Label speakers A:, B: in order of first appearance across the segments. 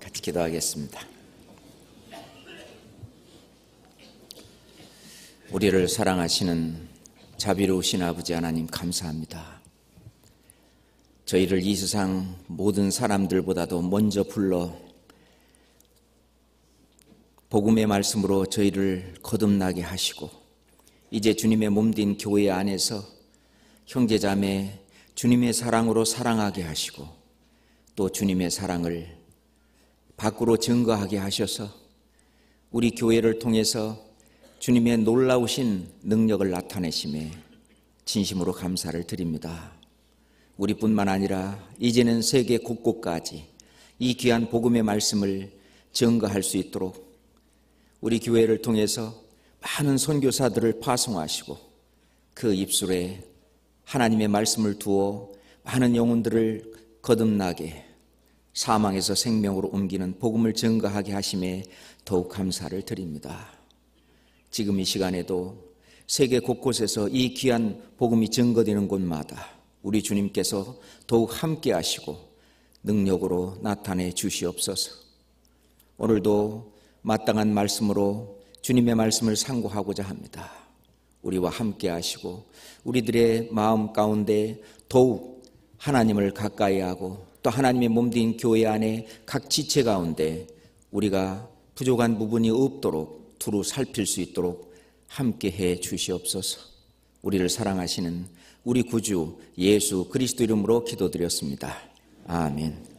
A: 같이 기도하겠습니다. 우리를 사랑하시는 자비로우신 아버지 하나님 감사합니다. 저희를 이 세상 모든 사람들보다도 먼저 불러 복음의 말씀으로 저희를 거듭나게 하시고 이제 주님의 몸된 교회 안에서 형제자매 주님의 사랑으로 사랑하게 하시고 또 주님의 사랑을 밖으로 증거하게 하셔서 우리 교회를 통해서 주님의 놀라우신 능력을 나타내심에 진심으로 감사를 드립니다. 우리뿐만 아니라 이제는 세계 곳곳까지 이 귀한 복음의 말씀을 증거할 수 있도록 우리 교회를 통해서 많은 선교사들을 파송하시고 그 입술에 하나님의 말씀을 두어 많은 영혼들을 거듭나게 사망에서 생명으로 옮기는 복음을 증거하게 하심에 더욱 감사를 드립니다. 지금 이 시간에도 세계 곳곳에서 이 귀한 복음이 증거되는 곳마다 우리 주님께서 더욱 함께 하시고 능력으로 나타내 주시옵소서. 오늘도 마땅한 말씀으로 주님의 말씀을 상고하고자 합니다. 우리와 함께 하시고 우리들의 마음 가운데 더욱 하나님을 가까이 하고 또 하나님의 몸된 교회 안에 각 지체 가운데 우리가 부족한 부분이 없도록 두루 살필 수 있도록 함께 해 주시옵소서. 우리를 사랑하시는 우리 구주 예수 그리스도 이름으로 기도드렸습니다. 아멘.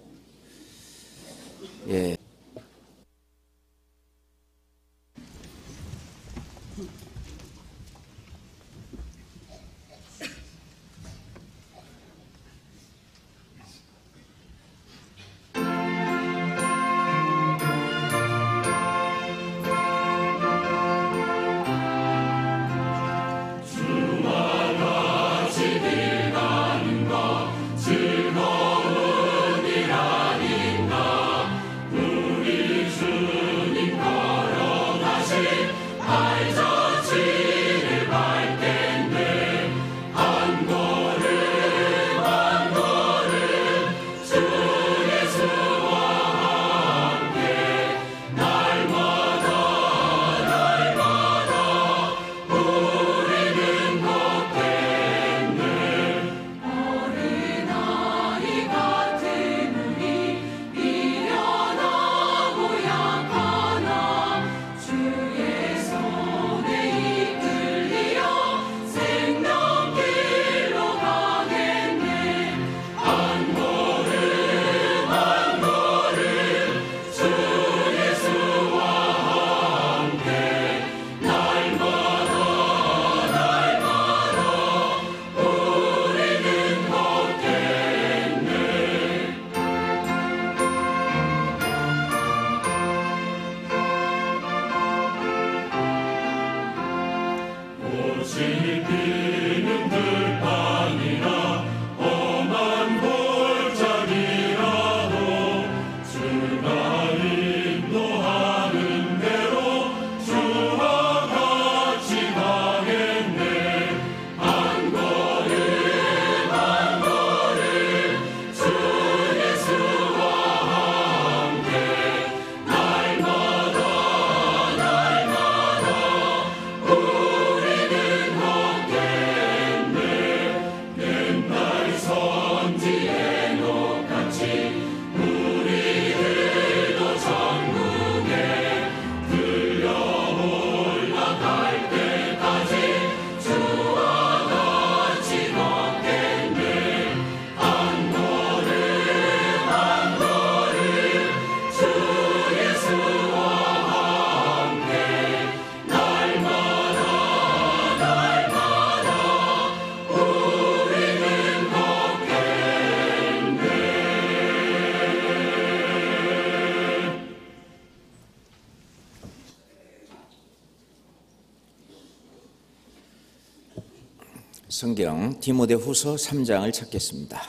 A: 성경 디모데후서 3장을 찾겠습니다.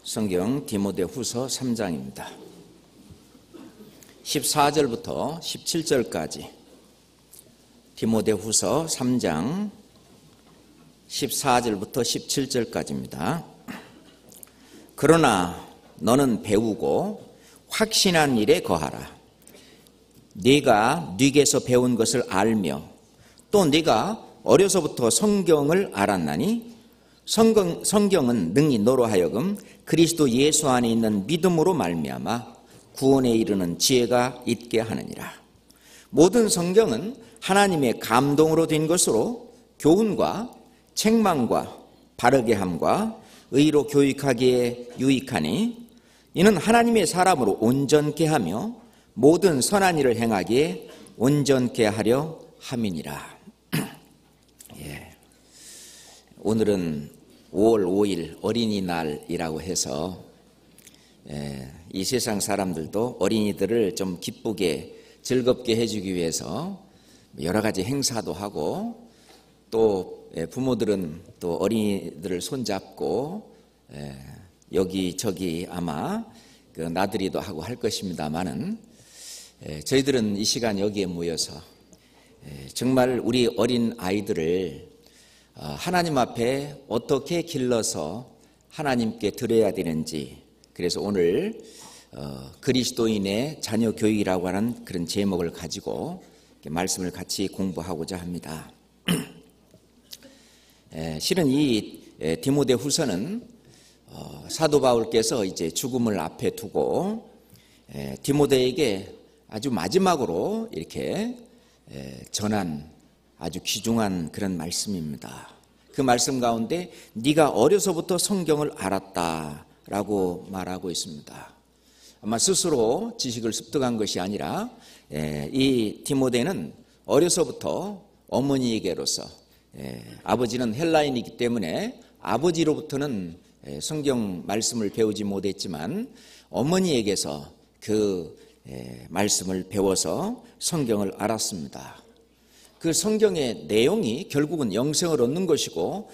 A: 성경 디모데후서 3장입니다. 14절부터 17절까지 디모데후서 3장 14절부터 17절까지입니다. 그러나 너는 배우고 확신한 일에 거하라. 네가 네게서 배운 것을 알며 또 네가 어려서부터 성경을 알았나니 성경은 능히 너로 하여금 그리스도 예수 안에 있는 믿음으로 말미암아 구원에 이르는 지혜가 있게 하느니라. 모든 성경은 하나님의 감동으로 된 것으로 교훈과 책망과 바르게 함과 의로 교육하기에 유익하니 이는 하나님의 사람으로 온전케 하며 모든 선한 일을 행하기에 온전케 하려 함이니라. 예. 오늘은 5월 5일 어린이날이라고 해서 이 세상 사람들도 어린이들을 좀 기쁘게 즐겁게 해주기 위해서 여러 가지 행사도 하고 또 부모들은 또 어린이들을 손잡고 여기저기 아마 그 나들이도 하고 할 것입니다만은 저희들은 이 시간 여기에 모여서 정말 우리 어린 아이들을 하나님 앞에 어떻게 길러서 하나님께 드려야 되는지, 그래서 오늘 그리스도인의 자녀 교육이라고 하는 그런 제목을 가지고 말씀을 같이 공부하고자 합니다. 실은 이 디모데후서는 사도 바울께서 이제 죽음을 앞에 두고 디모데에게 아주 마지막으로 이렇게 전한 아주 귀중한 그런 말씀입니다. 그 말씀 가운데 네가 어려서부터 성경을 알았다라고 말하고 있습니다. 아마 스스로 지식을 습득한 것이 아니라 이 디모데는 어려서부터 어머니에게로서 아버지는 헬라인이기 때문에 아버지로부터는 성경 말씀을 배우지 못했지만 어머니에게서 그 말씀을 배워서 성경을 알았습니다. 그 성경의 내용이 결국은 영생을 얻는 것이고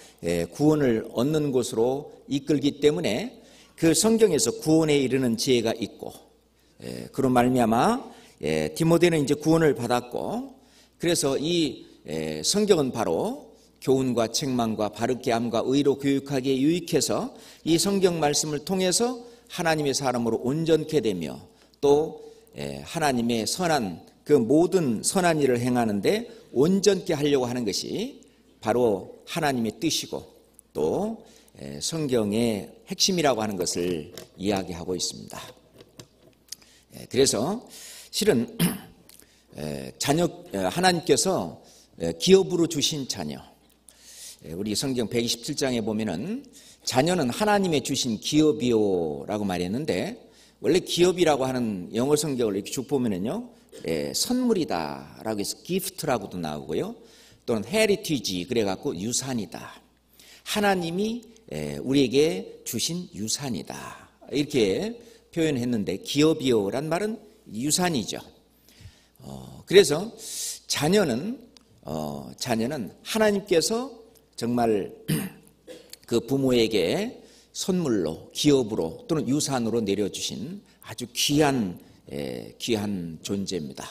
A: 구원을 얻는 곳으로 이끌기 때문에 그 성경에서 구원에 이르는 지혜가 있고 그런 말미암아 디모데는 이제 구원을 받았고, 그래서 이 성경은 바로 교훈과 책망과 바르게 함과 의로 교육하기에 유익해서 이 성경 말씀을 통해서 하나님의 사람으로 온전케 되며 또 하나님의 선한 그 모든 선한 일을 행하는데 온전케 하려고 하는 것이 바로 하나님의 뜻이고 또 성경의 핵심이라고 하는 것을 이야기하고 있습니다. 그래서 실은 하나님께서 기업으로 주신 자녀, 우리 성경 127장에 보면은 자녀는 하나님의 주신 기업이요라고 말했는데, 원래 기업이라고 하는 영어 성경을 이렇게 쭉 보면은요, 선물이다라고 해서 gift라고도 나오고요, 또는 heritage 그래갖고 유산이다. 하나님이 우리에게 주신 유산이다 이렇게 표현했는데, 기업이요란 말은 유산이죠. 그래서 자녀는 하나님께서 정말 그 부모에게 선물로, 기업으로 또는 유산으로 내려주신 아주 귀한 존재입니다.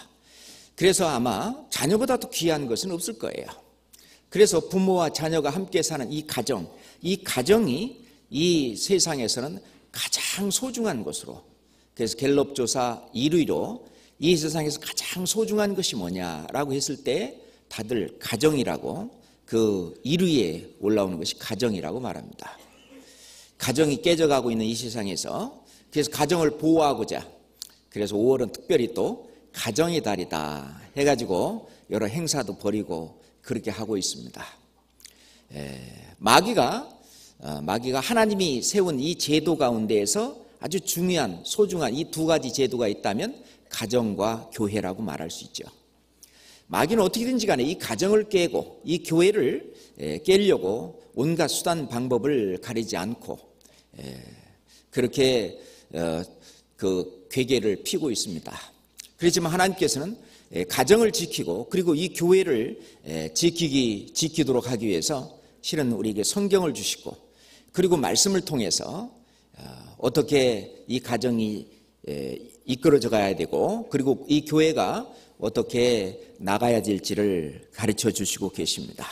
A: 그래서 아마 자녀보다 더 귀한 것은 없을 거예요. 그래서 부모와 자녀가 함께 사는 이 가정이 이 세상에서는 가장 소중한 것으로, 그래서 갤럽 조사 1위로 이 세상에서 가장 소중한 것이 뭐냐라고 했을 때 다들 가정이라고, 그 1위에 올라오는 것이 가정이라고 말합니다. 가정이 깨져가고 있는 이 세상에서, 그래서 가정을 보호하고자, 그래서 5월은 특별히 또 가정의 달이다 해가지고 여러 행사도 벌이고 그렇게 하고 있습니다. 마귀가 하나님이 세운 이 제도 가운데에서 아주 중요한 소중한 이 두 가지 제도가 있다면 가정과 교회라고 말할 수 있죠. 마귀는 어떻게든지 간에 이 가정을 깨고 이 교회를 깨려고 온갖 수단 방법을 가리지 않고 그렇게 그 괴계를 피고 있습니다. 그렇지만 하나님께서는 가정을 지키고 그리고 이 교회를 지키도록 하기 위해서 실은 우리에게 성경을 주시고, 그리고 말씀을 통해서 어떻게 이 가정이 이끌어져 가야 되고 그리고 이 교회가 어떻게 나가야 될지를 가르쳐 주시고 계십니다.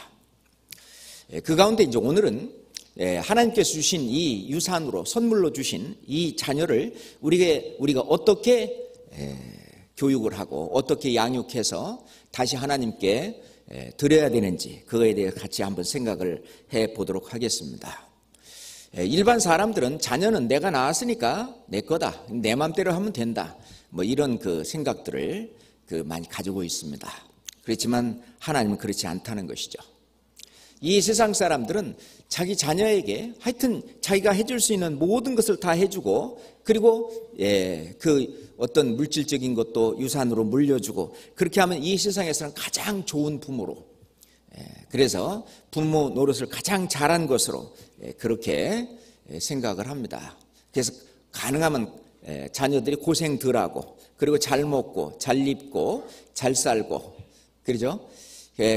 A: 그 가운데 이제 오늘은 하나님께서 주신 이 유산으로 선물로 주신 이 자녀를 우리가 어떻게 교육을 하고 어떻게 양육해서 다시 하나님께 드려야 되는지 그거에 대해 같이 한번 생각을 해 보도록 하겠습니다. 일반 사람들은 자녀는 내가 낳았으니까 내 거다, 내 맘대로 하면 된다, 뭐 이런 그 생각들을 많이 가지고 있습니다. 그렇지만 하나님은 그렇지 않다는 것이죠. 이 세상 사람들은 자기 자녀에게 하여튼 자기가 해줄 수 있는 모든 것을 다 해주고, 그리고 그 어떤 물질적인 것도 유산으로 물려주고, 그렇게 하면 이 세상에서는 가장 좋은 부모로, 그래서 부모 노릇을 가장 잘한 것으로 그렇게 생각을 합니다. 그래서 가능하면 자녀들이 고생 덜 하고, 그리고 잘 먹고 잘 입고 잘 살고, 그러죠?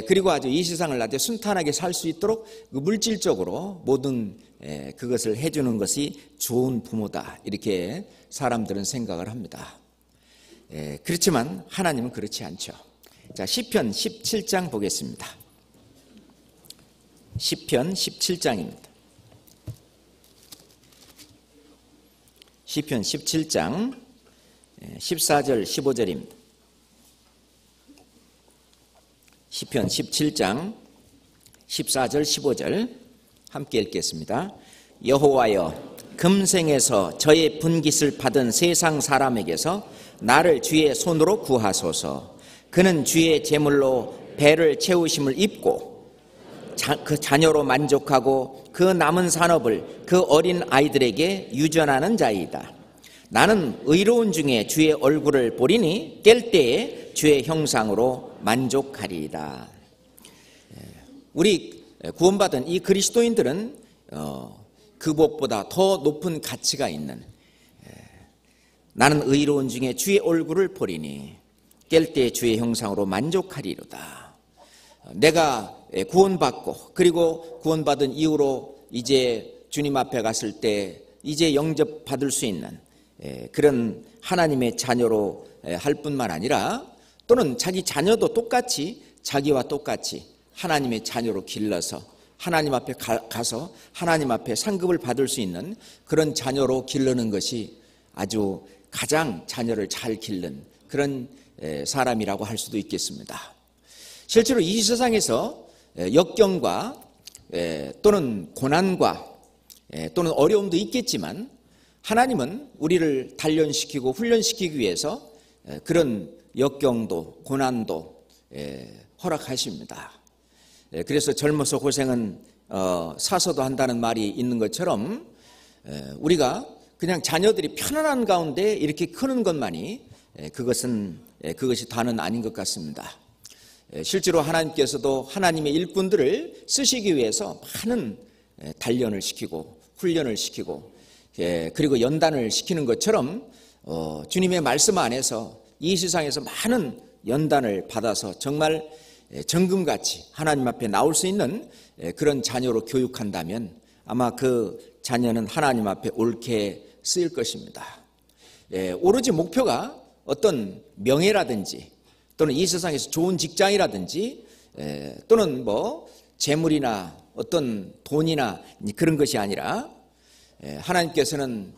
A: 그리고 아주 이 세상을 아주 순탄하게 살 수 있도록 물질적으로 모든 그것을 해주는 것이 좋은 부모다, 이렇게 사람들은 생각을 합니다. 그렇지만 하나님은 그렇지 않죠. 자, 시편 17장 보겠습니다. 시편 17장입니다. 시편 17장 14절 15절입니다. 시편 17장 14절 15절 함께 읽겠습니다. 여호와여, 금생에서 저의 분깃을 받은 세상 사람에게서 나를 주의 손으로 구하소서. 그는 주의 제물로 배를 채우심을 입고 그 자녀로 만족하고 그 남은 산업을 그 어린 아이들에게 유전하는 자이다. 나는 의로운 중에 주의 얼굴을 보리니 깰 때에 주의 형상으로 만족하리이다. 우리 구원받은 이 그리스도인들은 그 무엇보다 더 높은 가치가 있는, 나는 의로운 중에 주의 얼굴을 보리니 깰 때에 주의 형상으로 만족하리로다. 내가 구원받고 그리고 구원받은 이후로 이제 주님 앞에 갔을 때 이제 영접받을 수 있는 그런 하나님의 자녀로 할 뿐만 아니라, 또는 자기 자녀도 똑같이 자기와 똑같이 하나님의 자녀로 길러서 하나님 앞에 가서 하나님 앞에 상급을 받을 수 있는 그런 자녀로 기르는 것이 아주 가장 자녀를 잘 기른 그런 사람이라고 할 수도 있겠습니다. 실제로 이 세상에서 역경과 또는 고난과 또는 어려움도 있겠지만, 하나님은 우리를 단련시키고 훈련시키기 위해서 그런 역경도 고난도 허락하십니다. 그래서 젊어서 고생은 사서도 한다는 말이 있는 것처럼, 우리가 그냥 자녀들이 편안한 가운데 이렇게 크는 것만이 그것이 다는 아닌 것 같습니다. 실제로 하나님께서도 하나님의 일꾼들을 쓰시기 위해서 많은 단련을 시키고 훈련을 시키고 그리고 연단을 시키는 것처럼 주님의 말씀 안에서 이 세상에서 많은 연단을 받아서 정말 정금같이 하나님 앞에 나올 수 있는 그런 자녀로 교육한다면 아마 그 자녀는 하나님 앞에 옳게 쓰일 것입니다. 오로지 목표가 어떤 명예라든지 또는 이 세상에서 좋은 직장이라든지 또는 뭐 재물이나 어떤 돈이나 그런 것이 아니라, 하나님께서는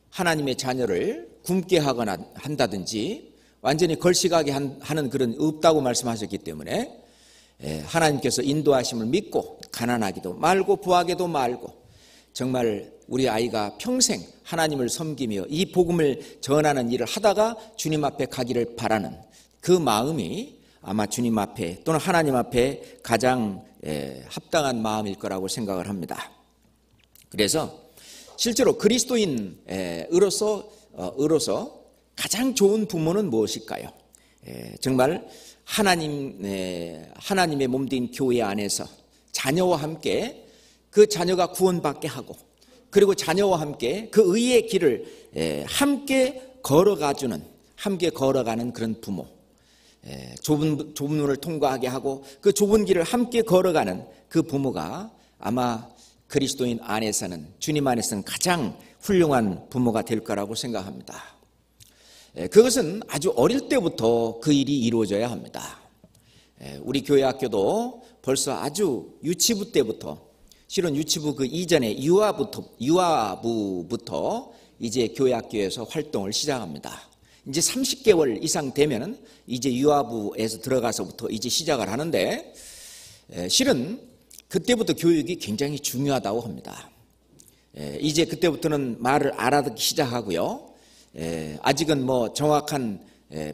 A: 하나님의 자녀를 굶게 하거나 한다든지 완전히 걸식하게 하는 그런 없다고 말씀하셨기 때문에, 하나님께서 인도하심을 믿고 가난하기도 말고 부하게도 말고 정말 우리 아이가 평생 하나님을 섬기며 이 복음을 전하는 일을 하다가 주님 앞에 가기를 바라는 그 마음이 아마 주님 앞에 또는 하나님 앞에 가장 합당한 마음일 거라고 생각을 합니다. 그래서 실제로 그리스도인으로서 가장 좋은 부모는 무엇일까요? 정말 하나님의 몸된 교회 안에서 자녀와 함께 그 자녀가 구원받게 하고, 그리고 자녀와 함께 그 의의 길을 함께 걸어가는 그런 부모, 좁은 문을 통과하게 하고 그 좁은 길을 함께 걸어가는 그 부모가 아마 그리스도인 안에서는, 주님 안에서는 가장 훌륭한 부모가 될 거라고 생각합니다. 그것은 아주 어릴 때부터 그 일이 이루어져야 합니다. 우리 교회 학교도 벌써 아주 유치부 때부터 실은 유치부 그 이전에 유아부부터 이제 교회학교에서 활동을 시작합니다. 이제 30개월 이상 되면은 이제 유아부에서 들어가서부터 이제 시작을 하는데, 실은 그때부터 교육이 굉장히 중요하다고 합니다. 이제 그때부터는 말을 알아듣기 시작하고요. 아직은 뭐 정확한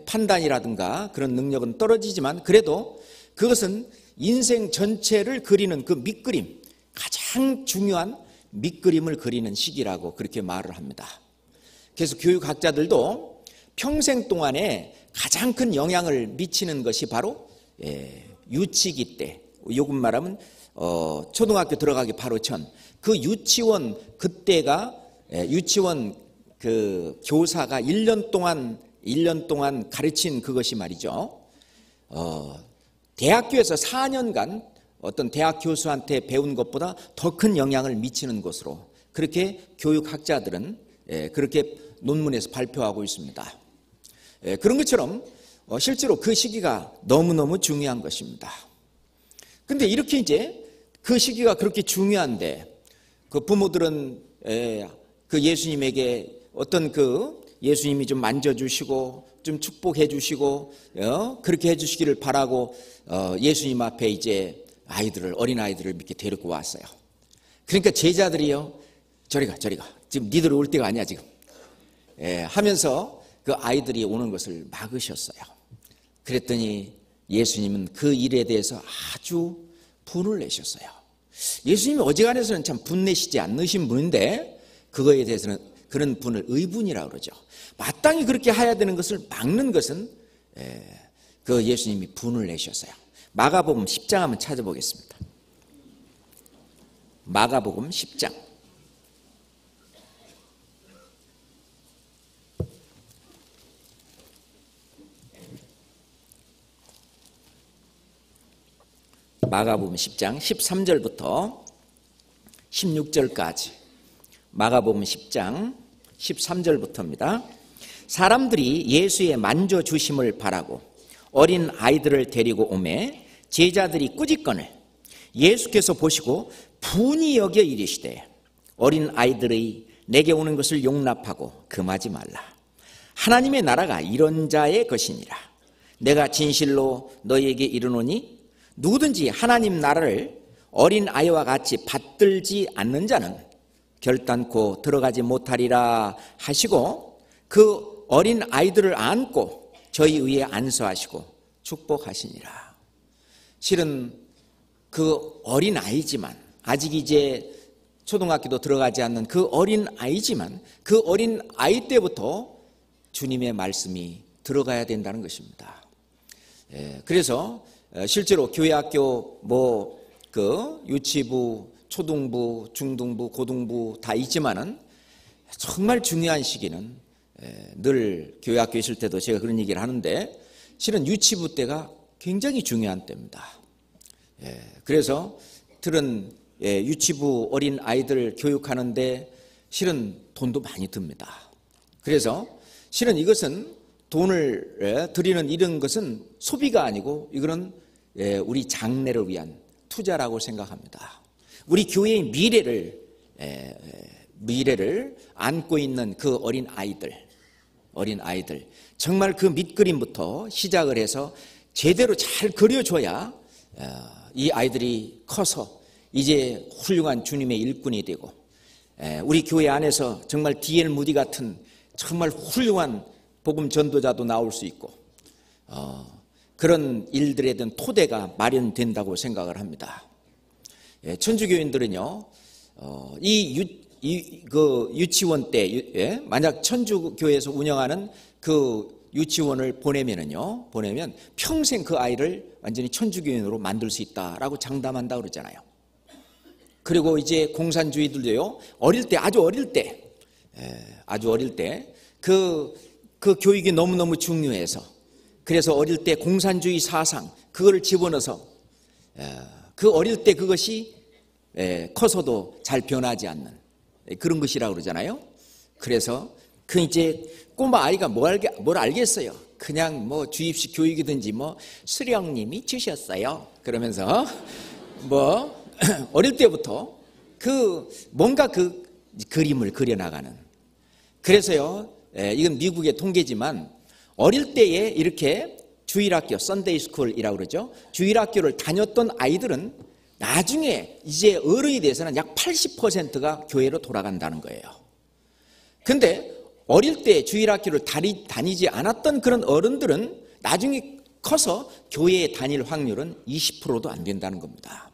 A: 판단이라든가 그런 능력은 떨어지지만, 그래도 그것은 인생 전체를 그리는 그 밑그림, 가장 중요한 밑그림을 그리는 시기라고 그렇게 말을 합니다. 그래서 교육학자들도 평생 동안에 가장 큰 영향을 미치는 것이 바로 유치기 때, 요금 말하면 초등학교 들어가기 바로 전, 그 유치원, 그때가 유치원 그 교사가 1년 동안 가르친 그것이 말이죠, 대학교에서 4년간 어떤 대학 교수한테 배운 것보다 더 큰 영향을 미치는 것으로 그렇게 교육학자들은 그렇게 논문에서 발표하고 있습니다. 그런 것처럼 실제로 그 시기가 너무너무 중요한 것입니다. 근데 이렇게 이제 그 시기가 그렇게 중요한데, 그 부모들은 그 예수님에게 어떤 그 예수님이 좀 만져주시고 좀 축복해 주시고 그렇게 해주시기를 바라고 예수님 앞에 이제 어린 아이들을 이렇게 데리고 왔어요. 그러니까 제자들이요, 저리가 지금 니들 올 때가 아니야 지금 하면서 그 아이들이 오는 것을 막으셨어요. 그랬더니 예수님은 그 일에 대해서 아주 분을 내셨어요. 예수님이 어지간해서는 참 분내시지 않으신 분인데, 그거에 대해서는 그런 분을 의분이라고 그러죠. 마땅히 그렇게 해야 되는 것을 막는 것은 그 예수님이 분을 내셨어요. 마가복음 10장 한번 찾아보겠습니다. 마가복음 10장. 마가복음 10장 13절부터 16절까지. 마가복음 10장 13절부터입니다. 사람들이 예수의 만져주심을 바라고 어린 아이들을 데리고 오매 제자들이 꾸짖거늘 예수께서 보시고 분이 여겨 이르시되, 어린 아이들의 내게 오는 것을 용납하고 금하지 말라. 하나님의 나라가 이런 자의 것이니라. 내가 진실로 너희에게 이르노니 누구든지 하나님 나라를 어린 아이와 같이 받들지 않는 자는 결단코 들어가지 못하리라 하시고, 그 어린 아이들을 안고 저희 위에 안수하시고 축복하시니라. 실은 그 어린 아이지만, 아직 이제 초등학교도 들어가지 않는 그 어린 아이지만, 그 어린 아이 때부터 주님의 말씀이 들어가야 된다는 것입니다. 그래서 실제로 교회학교 그 유치부, 초등부, 중등부, 고등부 다 있지만은 정말 중요한 시기는 늘 교회학교 있을 때도 제가 그런 얘기를 하는데, 실은 유치부 때가 굉장히 중요한 때입니다. 그래서 들은 유치부 어린 아이들 교육하는데 실은 돈도 많이 듭니다. 그래서 실은 이것은 돈을 드리는 이런 것은 소비가 아니고 이거는 우리 장래를 위한 투자라고 생각합니다. 우리 교회의 미래를 안고 있는 그 어린 아이들 정말 그 밑그림부터 시작을 해서 제대로 잘 그려줘야 이 아이들이 커서 이제 훌륭한 주님의 일꾼이 되고, 우리 교회 안에서 정말 D.L. 무디 같은 정말 훌륭한 복음 전도자도 나올 수 있고, 그런 일들에 대한 토대가 마련된다고 생각을 합니다. 천주교인들은요, 그 유치원 때 만약 천주교에서 운영하는 그 유치원을 보내면 평생 그 아이를 완전히 천주교인으로 만들 수 있다라고 장담한다 그러잖아요. 그리고 이제 공산주의들도요, 아주 어릴 때 그 교육이 너무너무 중요해서, 그래서 어릴 때 공산주의 사상 그거를 집어넣어서 그 어릴 때 그것이 커서도 잘 변하지 않는 그런 것이라고 그러잖아요. 그래서 그 이제 꼬마 아이가 뭘 알겠어요. 그냥 뭐 주입식 교육이든지 뭐 수령님이 주셨어요 그러면서 뭐 어릴 때부터 뭔가 그 그림을 그려나가는. 그래서요, 이건 미국의 통계지만 어릴 때에 이렇게 주일학교, 썬데이 스쿨이라고 그러죠. 주일학교를 다녔던 아이들은 나중에 이제 어른이 돼서는 약 80%가 교회로 돌아간다는 거예요. 근데 어릴 때 주일학교를 다니지 않았던 그런 어른들은 나중에 커서 교회에 다닐 확률은 20%도 안 된다는 겁니다.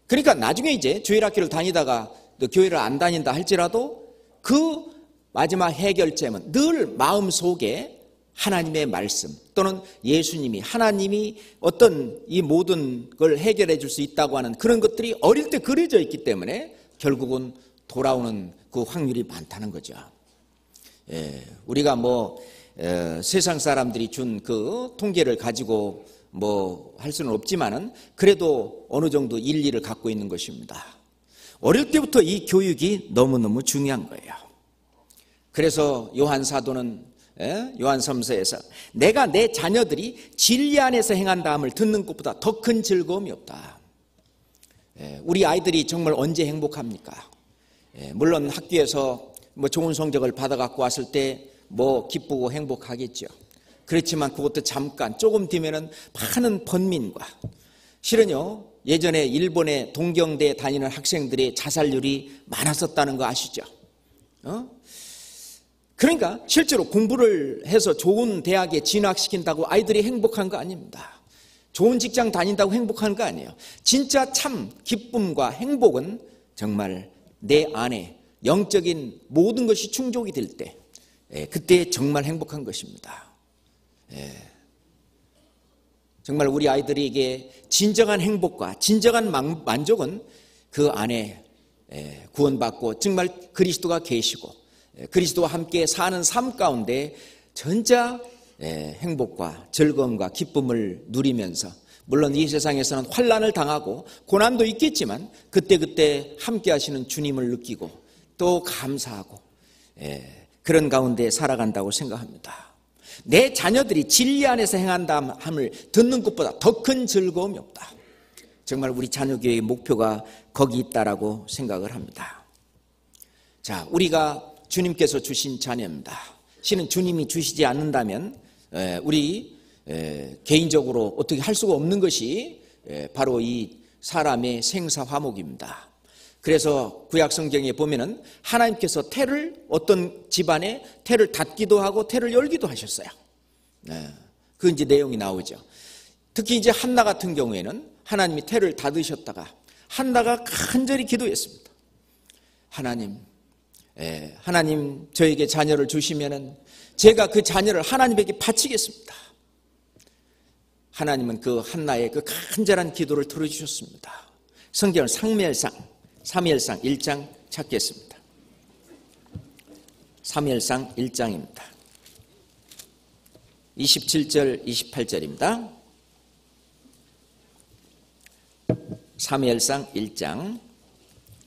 A: 그러니까 나중에 이제 주일학교를 다니다가 교회를 안 다닌다 할지라도 그 마지막 해결점은 늘 마음속에 하나님의 말씀 또는 예수님이, 하나님이 어떤 이 모든 걸 해결해 줄 수 있다고 하는 그런 것들이 어릴 때 그려져 있기 때문에 결국은 돌아오는 그 확률이 많다는 거죠. 우리가 세상 사람들이 준 그 통계를 가지고 할 수는 없지만은 그래도 어느 정도 일리를 갖고 있는 것입니다. 어릴 때부터 이 교육이 너무너무 중요한 거예요. 그래서 요한 사도는 요한섬서에서 내가 내 자녀들이 진리 안에서 행한다함을 듣는 것보다 더 큰 즐거움이 없다. 우리 아이들이 정말 언제 행복합니까? 물론 학교에서 좋은 성적을 받아갖고 왔을 때 기쁘고 행복하겠죠. 그렇지만 그것도 잠깐 조금 뒤면은 많은 번민과, 실은요 예전에 일본의 동경대에 다니는 학생들의 자살률이 많았었다는 거 아시죠? 그러니까 실제로 공부를 해서 좋은 대학에 진학시킨다고 아이들이 행복한 거 아닙니다. 좋은 직장 다닌다고 행복한 거 아니에요. 진짜 참 기쁨과 행복은 정말 내 안에 영적인 모든 것이 충족이 될 때, 그때 정말 행복한 것입니다. 정말 우리 아이들에게 진정한 행복과 진정한 만족은 그 안에 구원받고 정말 그리스도가 계시고 그리스도와 함께 사는 삶 가운데 전자 행복과 즐거움과 기쁨을 누리면서, 물론 이 세상에서는 환난을 당하고 고난도 있겠지만 그때그때 함께 하시는 주님을 느끼고 또 감사하고 그런 가운데 살아간다고 생각합니다. 내 자녀들이 진리 안에서 행한다 함을 듣는 것보다 더 큰 즐거움이 없다. 정말 우리 자녀교회의 목표가 거기 있다라고 생각을 합니다. 자, 우리가 주님께서 주신 자녀입니다. 실은 주님이 주시지 않는다면 우리 개인적으로 어떻게 할 수가 없는 것이 바로 이 사람의 생사 화목입니다. 그래서 구약 성경에 보면은 하나님께서 어떤 집안에 태를 닫기도 하고 태를 열기도 하셨어요. 그 이제 내용이 나오죠. 특히 이제 한나 같은 경우에는 하나님이 태를 닫으셨다가 한나가 간절히 기도했습니다. 하나님 저에게 자녀를 주시면은 제가 그 자녀를 하나님에게 바치겠습니다. 하나님은 그 한나의 그 간절한 기도를 들어주셨습니다. 성경을 사무엘상 1장 찾겠습니다. 사무엘상 1장입니다. 27절 28절입니다. 사무엘상 1장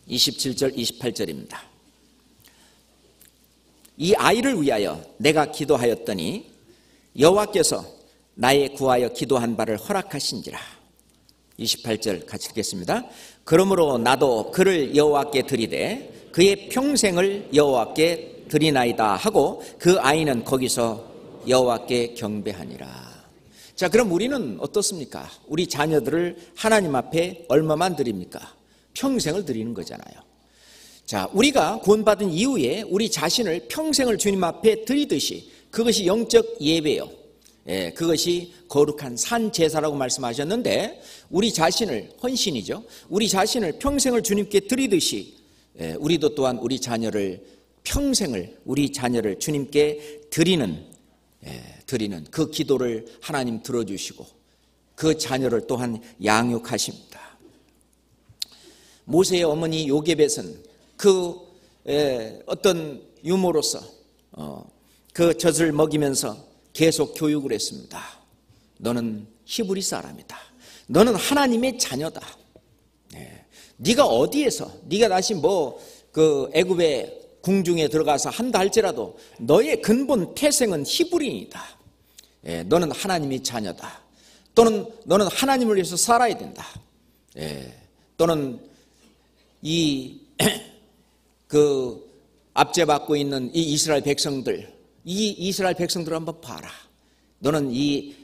A: 27절 28절입니다. 이 아이를 위하여 내가 기도하였더니 여호와께서 나의 구하여 기도한 바를 허락하신지라. 28절 같이 읽겠습니다. 그러므로 나도 그를 여호와께 드리되 그의 평생을 여호와께 드리나이다 하고 그 아이는 거기서 여호와께 경배하니라. 자, 그럼 우리는 어떻습니까? 우리 자녀들을 하나님 앞에 얼마만 드립니까? 평생을 드리는 거잖아요. 자, 우리가 구원받은 이후에 우리 자신을 평생을 주님 앞에 드리듯이 그것이 영적 예배요. 그것이 거룩한 산 제사라고 말씀하셨는데, 우리 자신을, 헌신이죠. 우리 자신을 평생을 주님께 드리듯이 우리도 또한 우리 자녀를 평생을, 우리 자녀를 주님께 드리는 그 기도를 하나님 들어주시고 그 자녀를 또한 양육하십니다. 모세의 어머니 요게벳은 그 어떤 유모로서 그 젖을 먹이면서 계속 교육을 했습니다. 너는 히브리 사람이다. 너는 하나님의 자녀다. 네가 어디에서, 네가 다시 그 애굽의 궁중에 들어가서 한다 할지라도 너의 근본 태생은 히브리인이다. 너는 하나님의 자녀다. 또는 너는 하나님을 위해서 살아야 된다. 또는 이 그 압제받고 있는 이 이스라엘 백성들, 이 이스라엘 백성들을 한번 봐라. 너는 이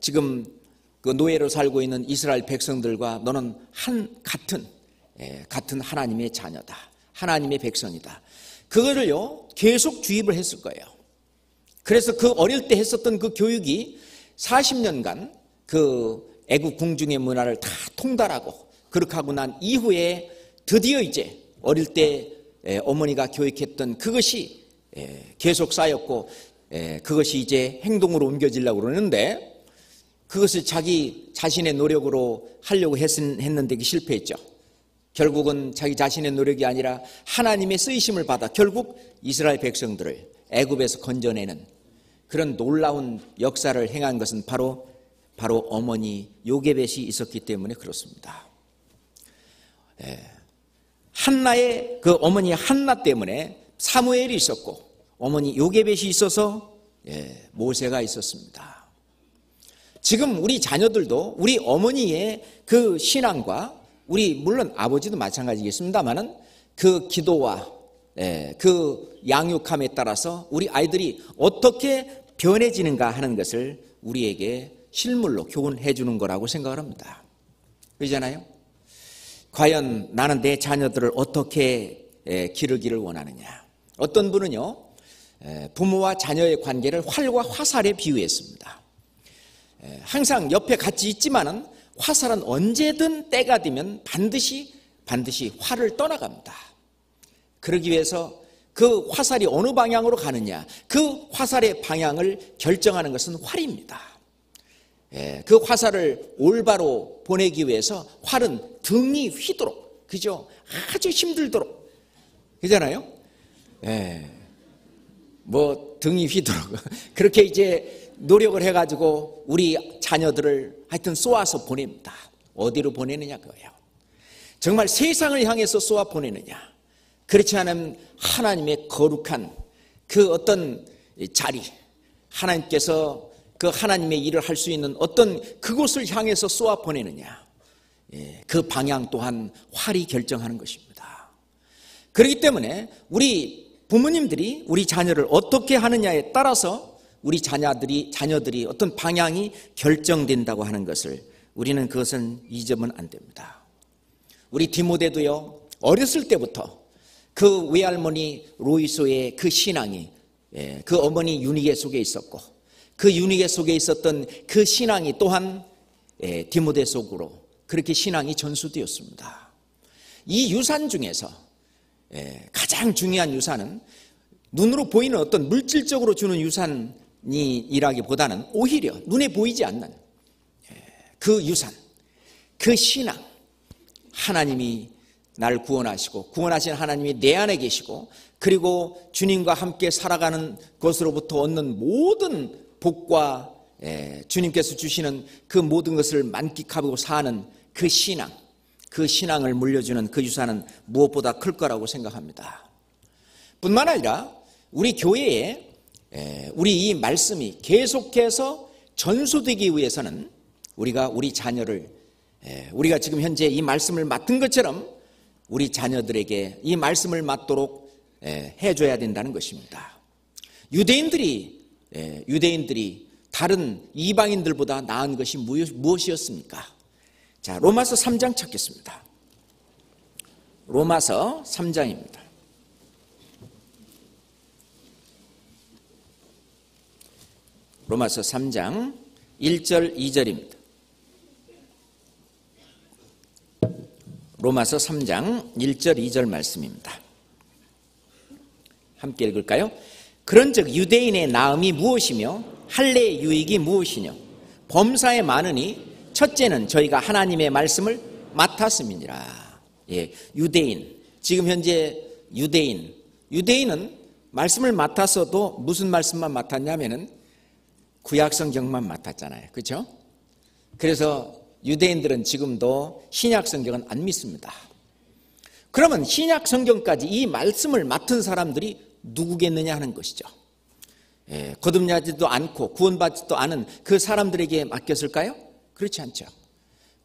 A: 지금 그 노예로 살고 있는 이스라엘 백성들과 너는 같은 하나님의 자녀다. 하나님의 백성이다. 그거를요 계속 주입을 했을 거예요. 그래서 그 어릴 때 했었던 그 교육이 40년간 그 애국 궁중의 문화를 다 통달하고 그렇게 하고 난 이후에 드디어 이제 어릴 때 어머니가 교육했던 그것이 계속 쌓였고 그것이 이제 행동으로 옮겨지려고 그러는데 그것을 자기 자신의 노력으로 하려고 했는데 실패했죠. 결국은 자기 자신의 노력이 아니라 하나님의 쓰이심을 받아 결국 이스라엘 백성들을 애굽에서 건져내는 그런 놀라운 역사를 행한 것은 바로 어머니 요게벳이 있었기 때문에 그렇습니다. 한나의 그 어머니 한나 때문에 사무엘이 있었고 어머니 요게벳이 있어서 모세가 있었습니다. 지금 우리 자녀들도 우리 어머니의 그 신앙과 우리 물론 아버지도 마찬가지겠습니다만은 그 기도와 그 양육함에 따라서 우리 아이들이 어떻게 변해지는가 하는 것을 우리에게 실물로 교훈해 주는 거라고 생각을 합니다. 그러잖아요. 과연 나는 내 자녀들을 어떻게 기르기를 원하느냐. 어떤 분은요 부모와 자녀의 관계를 활과 화살에 비유했습니다. 항상 옆에 같이 있지만은 화살은 언제든 때가 되면 반드시 활을 떠나갑니다. 그러기 위해서 그 화살이 어느 방향으로 가느냐, 그 화살의 방향을 결정하는 것은 활입니다. 그 화살을 올바로 보내기 위해서 활은 등이 휘도록, 그죠? 아주 힘들도록, 그잖아요? 뭐 등이 휘도록 그렇게 이제 노력을 해가지고 우리 자녀들을 하여튼 쏘아서 보냅니다. 어디로 보내느냐 그거예요. 정말 세상을 향해서 쏘아 보내느냐, 그렇지 않으면 하나님의 거룩한 그 어떤 자리, 하나님께서 그 하나님의 일을 할 수 있는 어떤 그곳을 향해서 쏘아 보내느냐, 그 방향 또한 활이 결정하는 것입니다. 그렇기 때문에 우리 부모님들이 우리 자녀를 어떻게 하느냐에 따라서 우리 자녀들이 어떤 방향이 결정된다고 하는 것을 우리는 그것은 잊으면 안 됩니다. 우리 디모데도요 어렸을 때부터 그 외할머니 로이소의 그 신앙이 그 어머니 유니게 속에 있었고 그 유니게 속에 있었던 그 신앙이 또한 디모데 속으로 그렇게 신앙이 전수되었습니다. 이 유산 중에서 가장 중요한 유산은 눈으로 보이는 어떤 물질적으로 주는 유산이라기보다는 오히려 눈에 보이지 않는 그 유산, 그 신앙, 하나님이 나를 구원하시고 구원하신 하나님이 내 안에 계시고 그리고 주님과 함께 살아가는 것으로부터 얻는 모든 복과 주님께서 주시는 그 모든 것을 만끽하고 사는 그 신앙, 그 신앙을 물려주는 그 유산은 무엇보다 클 거라고 생각합니다. 뿐만 아니라 우리 교회에 우리 이 말씀이 계속해서 전수되기 위해서는 우리가 우리 자녀를 우리가 지금 현재 이 말씀을 맡은 것처럼 우리 자녀들에게 이 말씀을 맡도록 해줘야 된다는 것입니다. 유대인들이 다른 이방인들보다 나은 것이 무엇이었습니까? 자, 로마서 3장 찾겠습니다. 로마서 3장입니다. 로마서 3장 1절 2절입니다. 로마서 3장 1절 2절 말씀입니다. 함께 읽을까요? 그런즉 유대인의 나음이 무엇이며 할례의 유익이 무엇이뇨? 범사에 많으니 첫째는 저희가 하나님의 말씀을 맡았음이니라. 유대인, 지금 현재 유대인은 말씀을 맡았어도 무슨 말씀만 맡았냐면은 구약성경만 맡았잖아요. 그렇죠? 그래서 유대인들은 지금도 신약성경은 안 믿습니다. 그러면 신약성경까지 이 말씀을 맡은 사람들이 누구겠느냐 하는 것이죠. 거듭나지도 않고 구원받지도 않은 그 사람들에게 맡겼을까요? 그렇지 않죠.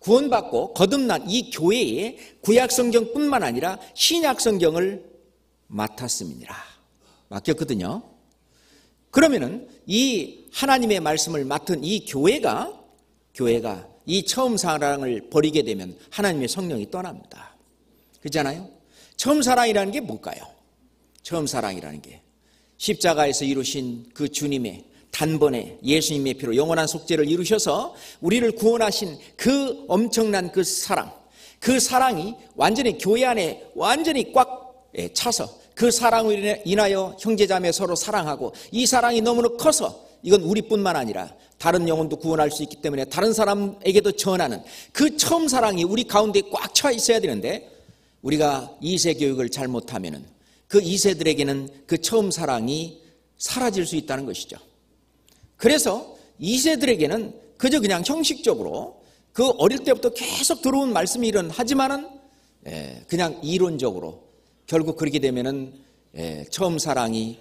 A: 구원받고 거듭난 이 교회에 구약성경뿐만 아니라 신약성경을 맡았음이니라. 맡겼거든요. 그러면은 이 하나님의 말씀을 맡은 이 교회가 이 처음 사랑을 버리게 되면 하나님의 성령이 떠납니다. 그렇잖아요? 처음 사랑이라는 게 뭘까요? 처음 사랑이라는 게 십자가에서 이루신 그 주님의 단번에 예수님의 피로 영원한 속죄를 이루셔서 우리를 구원하신 그 엄청난 그 사랑이 완전히 교회 안에 완전히 꽉 차서 그 사랑으로 인하여 형제자매 서로 사랑하고, 이 사랑이 너무나 커서 이건 우리뿐만 아니라 다른 영혼도 구원할 수 있기 때문에 다른 사람에게도 전하는 그 처음 사랑이 우리 가운데 꽉 차 있어야 되는데, 우리가 2세 교육을 잘못하면은 그 2세들에게는 그 처음 사랑이 사라질 수 있다는 것이죠. 그래서 2세들에게는 그저 그냥 형식적으로 그 어릴 때부터 계속 들어온 말씀이 하지만은 그냥 이론적으로 결국 그렇게 되면은 처음 사랑이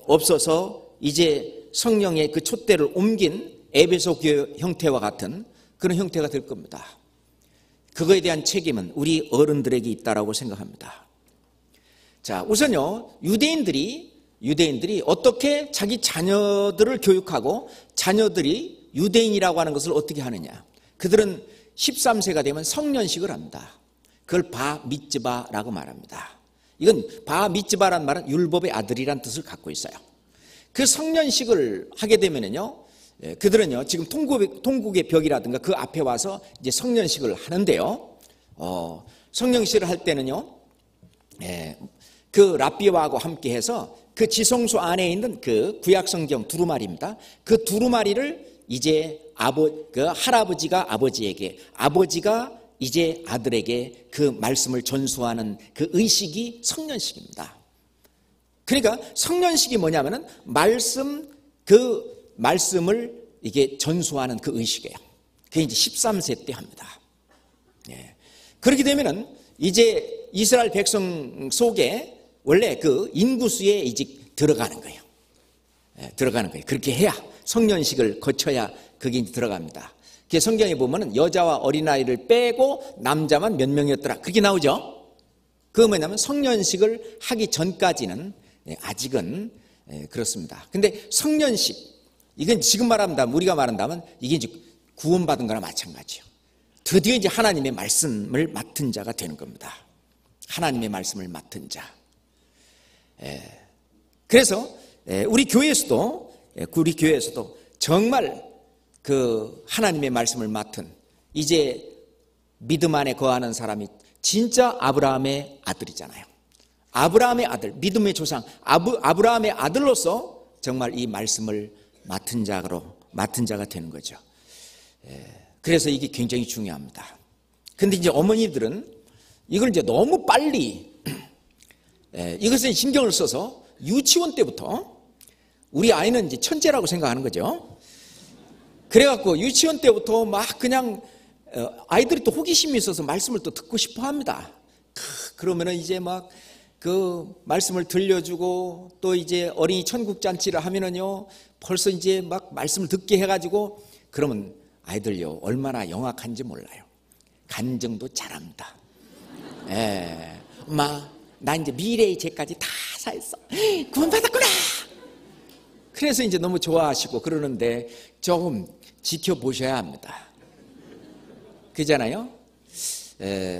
A: 없어서 이제 성령의 그 촛대를 옮긴 에베소 교회 형태와 같은 그런 형태가 될 겁니다. 그거에 대한 책임은 우리 어른들에게 있다라고 생각합니다. 자, 우선요, 유대인들이 어떻게 자기 자녀들을 교육하고 자녀들이 유대인이라고 하는 것을 어떻게 하느냐. 그들은 13세가 되면 성년식을 합니다. 그걸 바 미츠바라고 말합니다. 이건 바 미츠바란 말은 율법의 아들이란 뜻을 갖고 있어요. 그 성년식을 하게 되면은요, 그들은요, 지금 통곡의 벽이라든가 그 앞에 와서 이제 성년식을 하는데요, 성년식을 할 때는요, 그 랍비와하고 함께 해서 그 지성소 안에 있는 그 구약성경 두루마리입니다. 그 두루마리를 이제 그 할아버지가 아버지에게, 아버지가 이제 아들에게 그 말씀을 전수하는 그 의식이 성년식입니다. 그러니까 성년식이 뭐냐면은 그 말씀을 이게 전수하는 그 의식이에요. 그게 이제 13세 때 합니다. 그렇게 되면은 이제 이스라엘 백성 속에 원래 그 인구수에 이제 들어가는 거예요. 들어가는 거예요. 그렇게 해야 성년식을 거쳐야 그게 이제 들어갑니다. 성경에 보면은 여자와 어린아이를 빼고 남자만 몇 명이었더라, 그렇게 나오죠. 그거 뭐냐면 성년식을 하기 전까지는 아직은 그렇습니다. 근데 성년식, 이건 지금 말한다면, 우리가 말한다면 이게 이제 구원받은 거나 마찬가지예요. 드디어 이제 하나님의 말씀을 맡은 자가 되는 겁니다. 하나님의 말씀을 맡은 자. 그래서 우리 교회에서도 정말 그 하나님의 말씀을 맡은, 이제 믿음 안에 거하는 사람이 진짜 아브라함의 아들이잖아요. 아브라함의 아들, 믿음의 조상 아브라함의 아들로서 정말 이 말씀을 맡은 자가 되는 거죠. 그래서 이게 굉장히 중요합니다. 근데 이제 어머니들은 이걸 이제 너무 빨리 이것에 신경을 써서 유치원 때부터, 우리 아이는 이제 천재라고 생각하는 거죠. 그래갖고 유치원 때부터 막 그냥 아이들이 또 호기심이 있어서 말씀을 또 듣고 싶어 합니다. 그러면은 이제 막 그 말씀을 들려주고, 또 이제 어린이 천국잔치를 하면은요, 벌써 이제 막 말씀을 듣게 해가지고, 그러면 아이들요, 얼마나 영악한지 몰라요. 간증도 잘합니다. 엄마, 나 이제 미래의 죄까지 다 사했어. 구원받았구나. 그래서 이제 너무 좋아하시고 그러는데 조금 지켜보셔야 합니다. 그잖아요?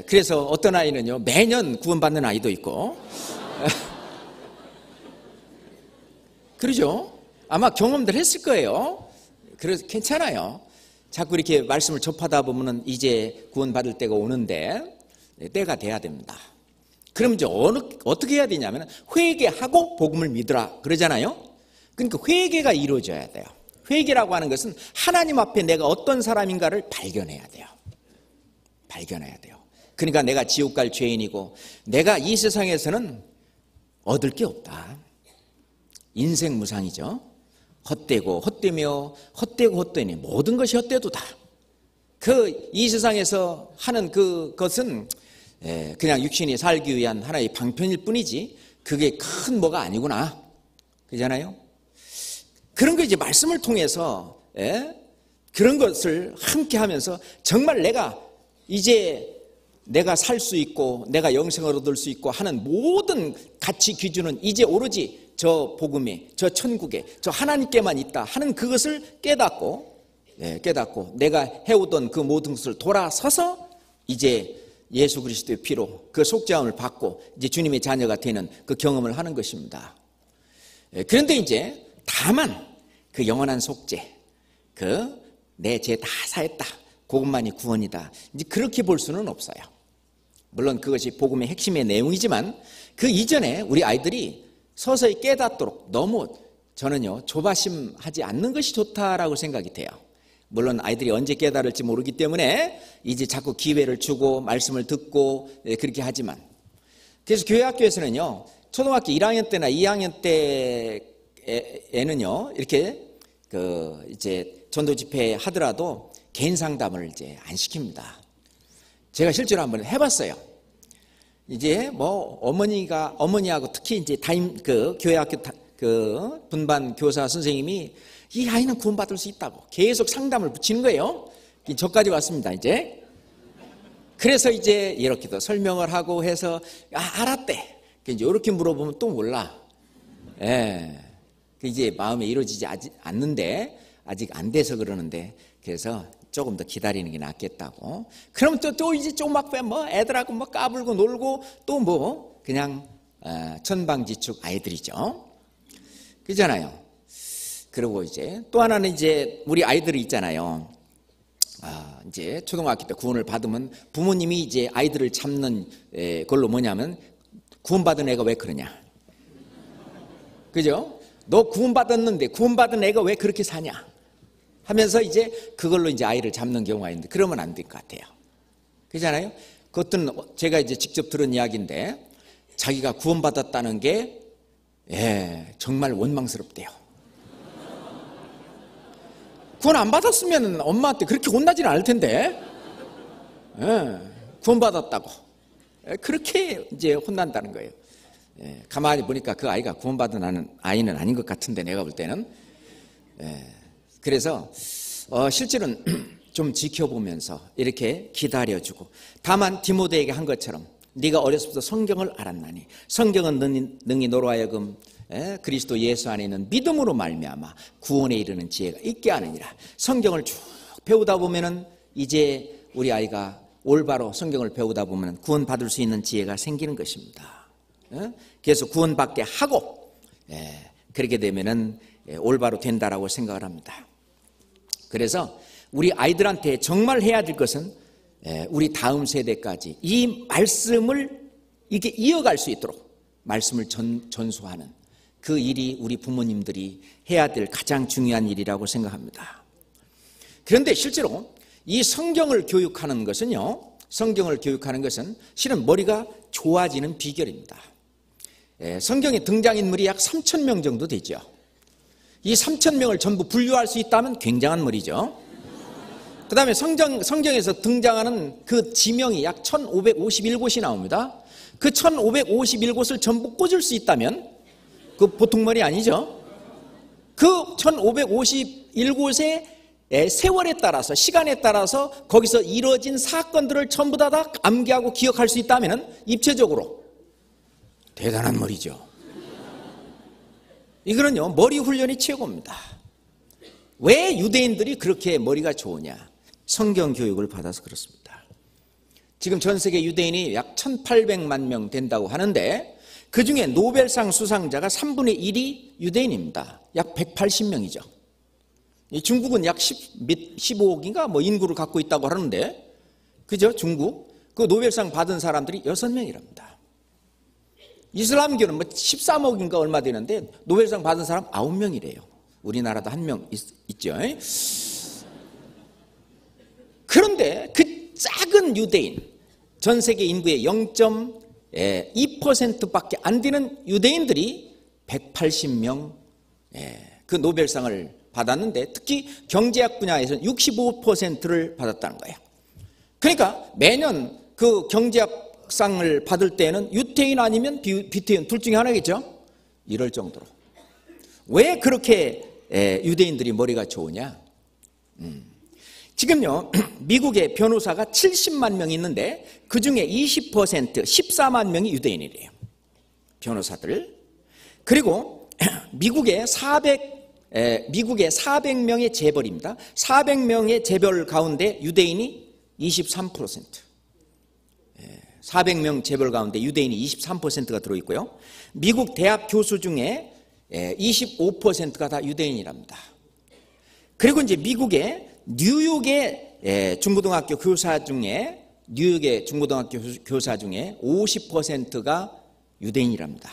A: 그래서 어떤 아이는요, 매년 구원받는 아이도 있고, 그러죠? 아마 경험들 했을 거예요. 그래서 괜찮아요. 자꾸 이렇게 말씀을 접하다 보면은 이제 구원받을 때가 오는데, 때가 돼야 됩니다. 그럼 이제 어떻게 해야 되냐면, 회개하고 복음을 믿으라 그러잖아요. 그러니까 회개가 이루어져야 돼요. 회개라고 하는 것은 하나님 앞에 내가 어떤 사람인가를 발견해야 돼요. 그러니까 내가 지옥 갈 죄인이고, 내가 이 세상에서는 얻을 게 없다. 인생 무상이죠. 헛되며 헛되니 모든 것이 헛되도다. 이 세상에서 하는 그것은 그냥 육신이 살기 위한 하나의 방편일 뿐이지 그게 큰 뭐가 아니구나. 그잖아요. 그런 거 이제 말씀을 통해서 그런 것을 함께 하면서 정말 내가 살 수 있고 내가 영생을 얻을 수 있고 하는 모든 가치 기준은 이제 오로지 저 복음에, 저 천국에, 저 하나님께만 있다 하는 그것을 깨닫고 내가 해오던 그 모든 것을 돌아서서 이제 예수 그리스도의 피로 그 속죄함을 받고 이제 주님의 자녀가 되는 그 경험을 하는 것입니다. 그런데 이제 다만 그 영원한 속죄, 내 죄 다 사했다, 그것만이 구원이다, 이제 그렇게 볼 수는 없어요. 물론 그것이 복음의 핵심의 내용이지만 그 이전에 우리 아이들이 서서히 깨닫도록 너무 저는요 조바심하지 않는 것이 좋다라고 생각이 돼요. 물론 아이들이 언제 깨달을지 모르기 때문에 이제 자꾸 기회를 주고 말씀을 듣고 그렇게 하지만, 그래서 교회 학교에서는요 초등학교 1학년 때나 2학년 때에는요 이렇게 이제 전도 집회 하더라도 개인 상담을 이제 안 시킵니다. 제가 실제로 한번 해봤어요. 이제 뭐 어머니하고 특히 이제 교회 학교 분반 교사 선생님이 이 아이는 구원받을 수 있다고 계속 상담을 붙이는 거예요. 저까지 왔습니다. 이제 그래서 이제 이렇게도 설명을 하고 해서 알았대. 이제 이렇게 물어보면 또 몰라. 이제 마음에 이루어지지 않는데 아직 안 돼서 그러는데, 그래서 조금 더 기다리는 게 낫겠다고. 그럼 또 이제 조그맣게 애들하고 까불고 놀고 또 그냥 천방지축 아이들이죠. 그잖아요. 그리고 이제 또 하나는 이제 우리 아이들이 있잖아요. 이제 초등학교 때 구원을 받으면 부모님이 이제 아이들을 잡는 걸로 뭐냐면, 구원받은 애가 왜 그러냐, 그죠? 너 구원받았는데 구원받은 애가 왜 그렇게 사냐 하면서 이제 그걸로 이제 아이를 잡는 경우가 있는데, 그러면 안 될 것 같아요. 그렇잖아요. 그것들은 제가 이제 직접 들은 이야기인데, 자기가 구원받았다는 게 정말 원망스럽대요. 구원 안 받았으면 엄마한테 그렇게 혼나지는 않을 텐데, 구원받았다고 그렇게 이제 혼난다는 거예요. 가만히 보니까 그 아이가 구원받은 아이는 아닌 것 같은데, 내가 볼 때는. 그래서 실제로는 좀 지켜보면서 이렇게 기다려주고, 다만 디모데에게 한 것처럼 네가 어려서부터 성경을 알았나니 성경은 능히 너로 하여금 그리스도 예수 안에 있는 믿음으로 말미암아 구원에 이르는 지혜가 있게 하느니라. 성경을 쭉 배우다 보면은 이제 우리 아이가 올바로 성경을 배우다 보면 구원받을 수 있는 지혜가 생기는 것입니다. 그래서 구원받게 하고 그렇게 되면은 올바로 된다라고 생각을 합니다. 그래서 우리 아이들한테 정말 해야 될 것은 우리 다음 세대까지 이 말씀을 이렇게 이어갈 수 있도록 말씀을 전수하는 그 일이 우리 부모님들이 해야 될 가장 중요한 일이라고 생각합니다. 그런데 실제로 이 성경을 교육하는 것은요, 실은 머리가 좋아지는 비결입니다. 성경에 등장인물이 약 3,000명 정도 되죠. 이 3,000명을 전부 분류할 수 있다면 굉장한 머리죠. 그 다음에 성경에서 등장하는 그 지명이 약 1551곳이 나옵니다. 그 1551곳을 전부 꽂을 수 있다면 그 보통 머리 아니죠. 그 1551곳의 세월에 따라서, 시간에 따라서 거기서 이루어진 사건들을 전부 다 암기하고 기억할 수 있다면 입체적으로 대단한 머리죠. 이거는요, 머리 훈련이 최고입니다. 왜 유대인들이 그렇게 머리가 좋으냐? 성경 교육을 받아서 그렇습니다. 지금 전 세계 유대인이 약 1,800만 명 된다고 하는데, 그 중에 노벨상 수상자가 3분의 1이 유대인입니다. 약 180명이죠. 중국은 약 15억인가 인구를 갖고 있다고 하는데, 그죠? 중국. 그 노벨상 받은 사람들이 6명이랍니다. 이슬람교는 13억인가 얼마 되는데 노벨상 받은 사람 9명이래요. 우리나라도 1명 있죠. 그런데 그 작은 유대인, 전 세계 인구의 0.2%밖에 안 되는 유대인들이 180명 그 노벨상을 받았는데, 특히 경제학 분야에서는 65%를 받았다는 거예요. 그러니까 매년 그 경제학상을 받을 때는 유태인 아니면 비태인 둘 중에 하나겠죠. 이럴 정도로. 왜 그렇게 유대인들이 머리가 좋으냐? 지금요, 미국의 변호사가 70만 명이 있는데 그 중에 20%, 14만 명이 유대인이래요. 변호사들. 그리고 미국의 400명의 재벌입니다. 400명의 재벌 가운데 유대인이 23%. 400명 재벌 가운데 유대인이 23%가 들어있고요. 미국 대학 교수 중에 25%가 다 유대인이랍니다. 그리고 이제 미국의 뉴욕의 중고등학교 교사 중에 50%가 유대인이랍니다.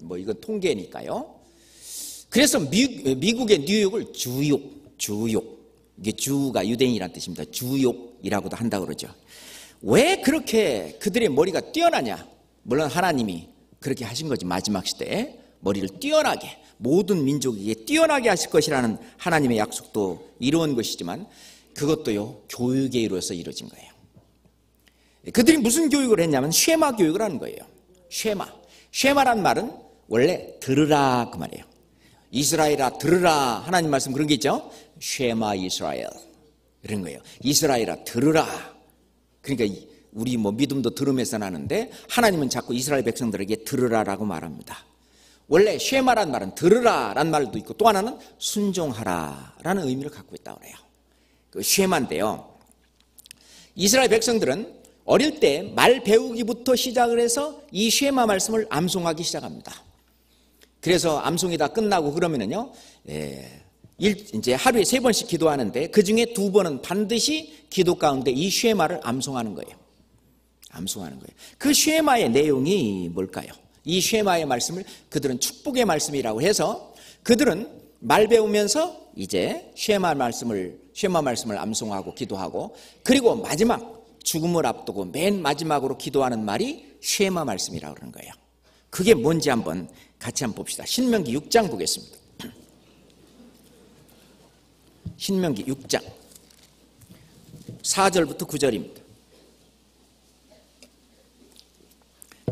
A: 뭐 이건 통계니까요. 그래서 미국의 뉴욕을 주욕, 이게 주가 유대인이라는 뜻입니다. 주욕이라고도 한다고 그러죠. 왜 그렇게 그들의 머리가 뛰어나냐? 물론 하나님이 그렇게 하신 거지. 마지막 시대에 머리를 뛰어나게, 모든 민족에게 뛰어나게 하실 것이라는 하나님의 약속도 이루어진 것이지만 그것도요, 교육에 이루어서 이루어진 거예요. 그들이 무슨 교육을 했냐면 쉐마 교육을 하는 거예요. 쉐마란 말은 원래 들으라 그 말이에요. 이스라엘아 들으라, 하나님 말씀 그런 게 있죠. 쉐마 이스라엘 이런 거예요. 이스라엘아 들으라. 그러니까 우리 뭐 믿음도 들으면서 나는데 하나님은 자꾸 이스라엘 백성들에게 들으라라고 말합니다. 원래 쉐마란 말은 들으라라는 말도 있고 또 하나는 순종하라라는 의미를 갖고 있다고 그래요. 그 쉐마인데요. 이스라엘 백성들은 어릴 때 말 배우기부터 시작을 해서 이 쉐마 말씀을 암송하기 시작합니다. 그래서 암송이 다 끝나고 그러면은요, 이제 하루에 3번씩 기도하는데 그 중에 2번은 반드시 기도 가운데 이 쉐마를 암송하는 거예요. 그 쉐마의 내용이 뭘까요? 이 쉐마의 말씀을 그들은 축복의 말씀이라고 해서 그들은 말 배우면서 이제 쉐마 말씀을 암송하고 기도하고, 그리고 마지막 죽음을 앞두고 맨 마지막으로 기도하는 말이 쉐마 말씀이라고 그러는 거예요. 그게 뭔지 같이 한번 봅시다. 신명기 6장 보겠습니다. 신명기 6장 4절부터 9절입니다.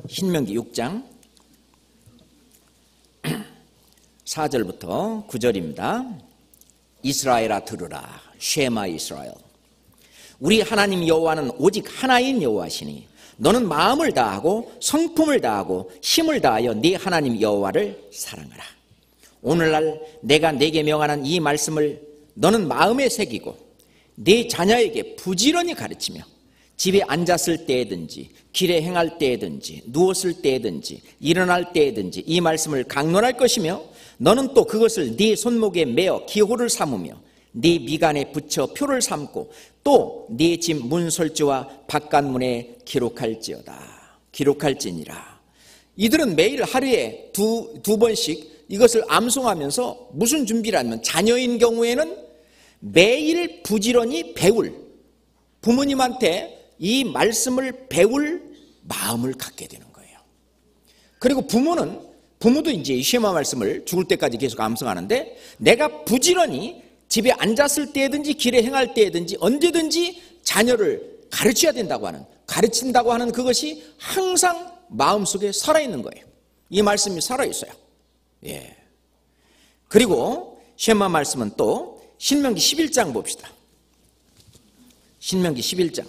A: 신명기 6장 4절부터 9절입니다. 이스라엘아 들으라. 쉐마 이스라엘. 우리 하나님 여호와는 오직 하나인 여호와시니 너는 마음을 다하고 성품을 다하고 힘을 다하여 네 하나님 여호와를 사랑하라. 오늘날 내가 네게 명하는 이 말씀을 너는 마음에 새기고 네 자녀에게 부지런히 가르치며 집에 앉았을 때에든지 길에 행할 때에든지 누웠을 때에든지 일어날 때에든지 이 말씀을 강론할 것이며 너는 또 그것을 네 손목에 매어 기호를 삼으며 네 미간에 붙여 표를 삼고 또 네 집 문설주와 바깥문에 기록할지니라. 이들은 매일 하루에 두 번씩 이것을 암송하면서 무슨 준비를 하냐면 자녀인 경우에는 매일 부지런히 배울, 부모님한테 이 말씀을 배울 마음을 갖게 되는 거예요. 그리고 부모도 이제 이 쉐마 말씀을 죽을 때까지 계속 암송하는데 내가 부지런히 집에 앉았을 때든지 길에 행할 때든지 언제든지 자녀를 가르친다고 하는 그것이 항상 마음속에 살아있는 거예요. 이 말씀이 살아있어요. 예. 그리고 쉐마 말씀은 또 신명기 11장 봅시다. 신명기 11장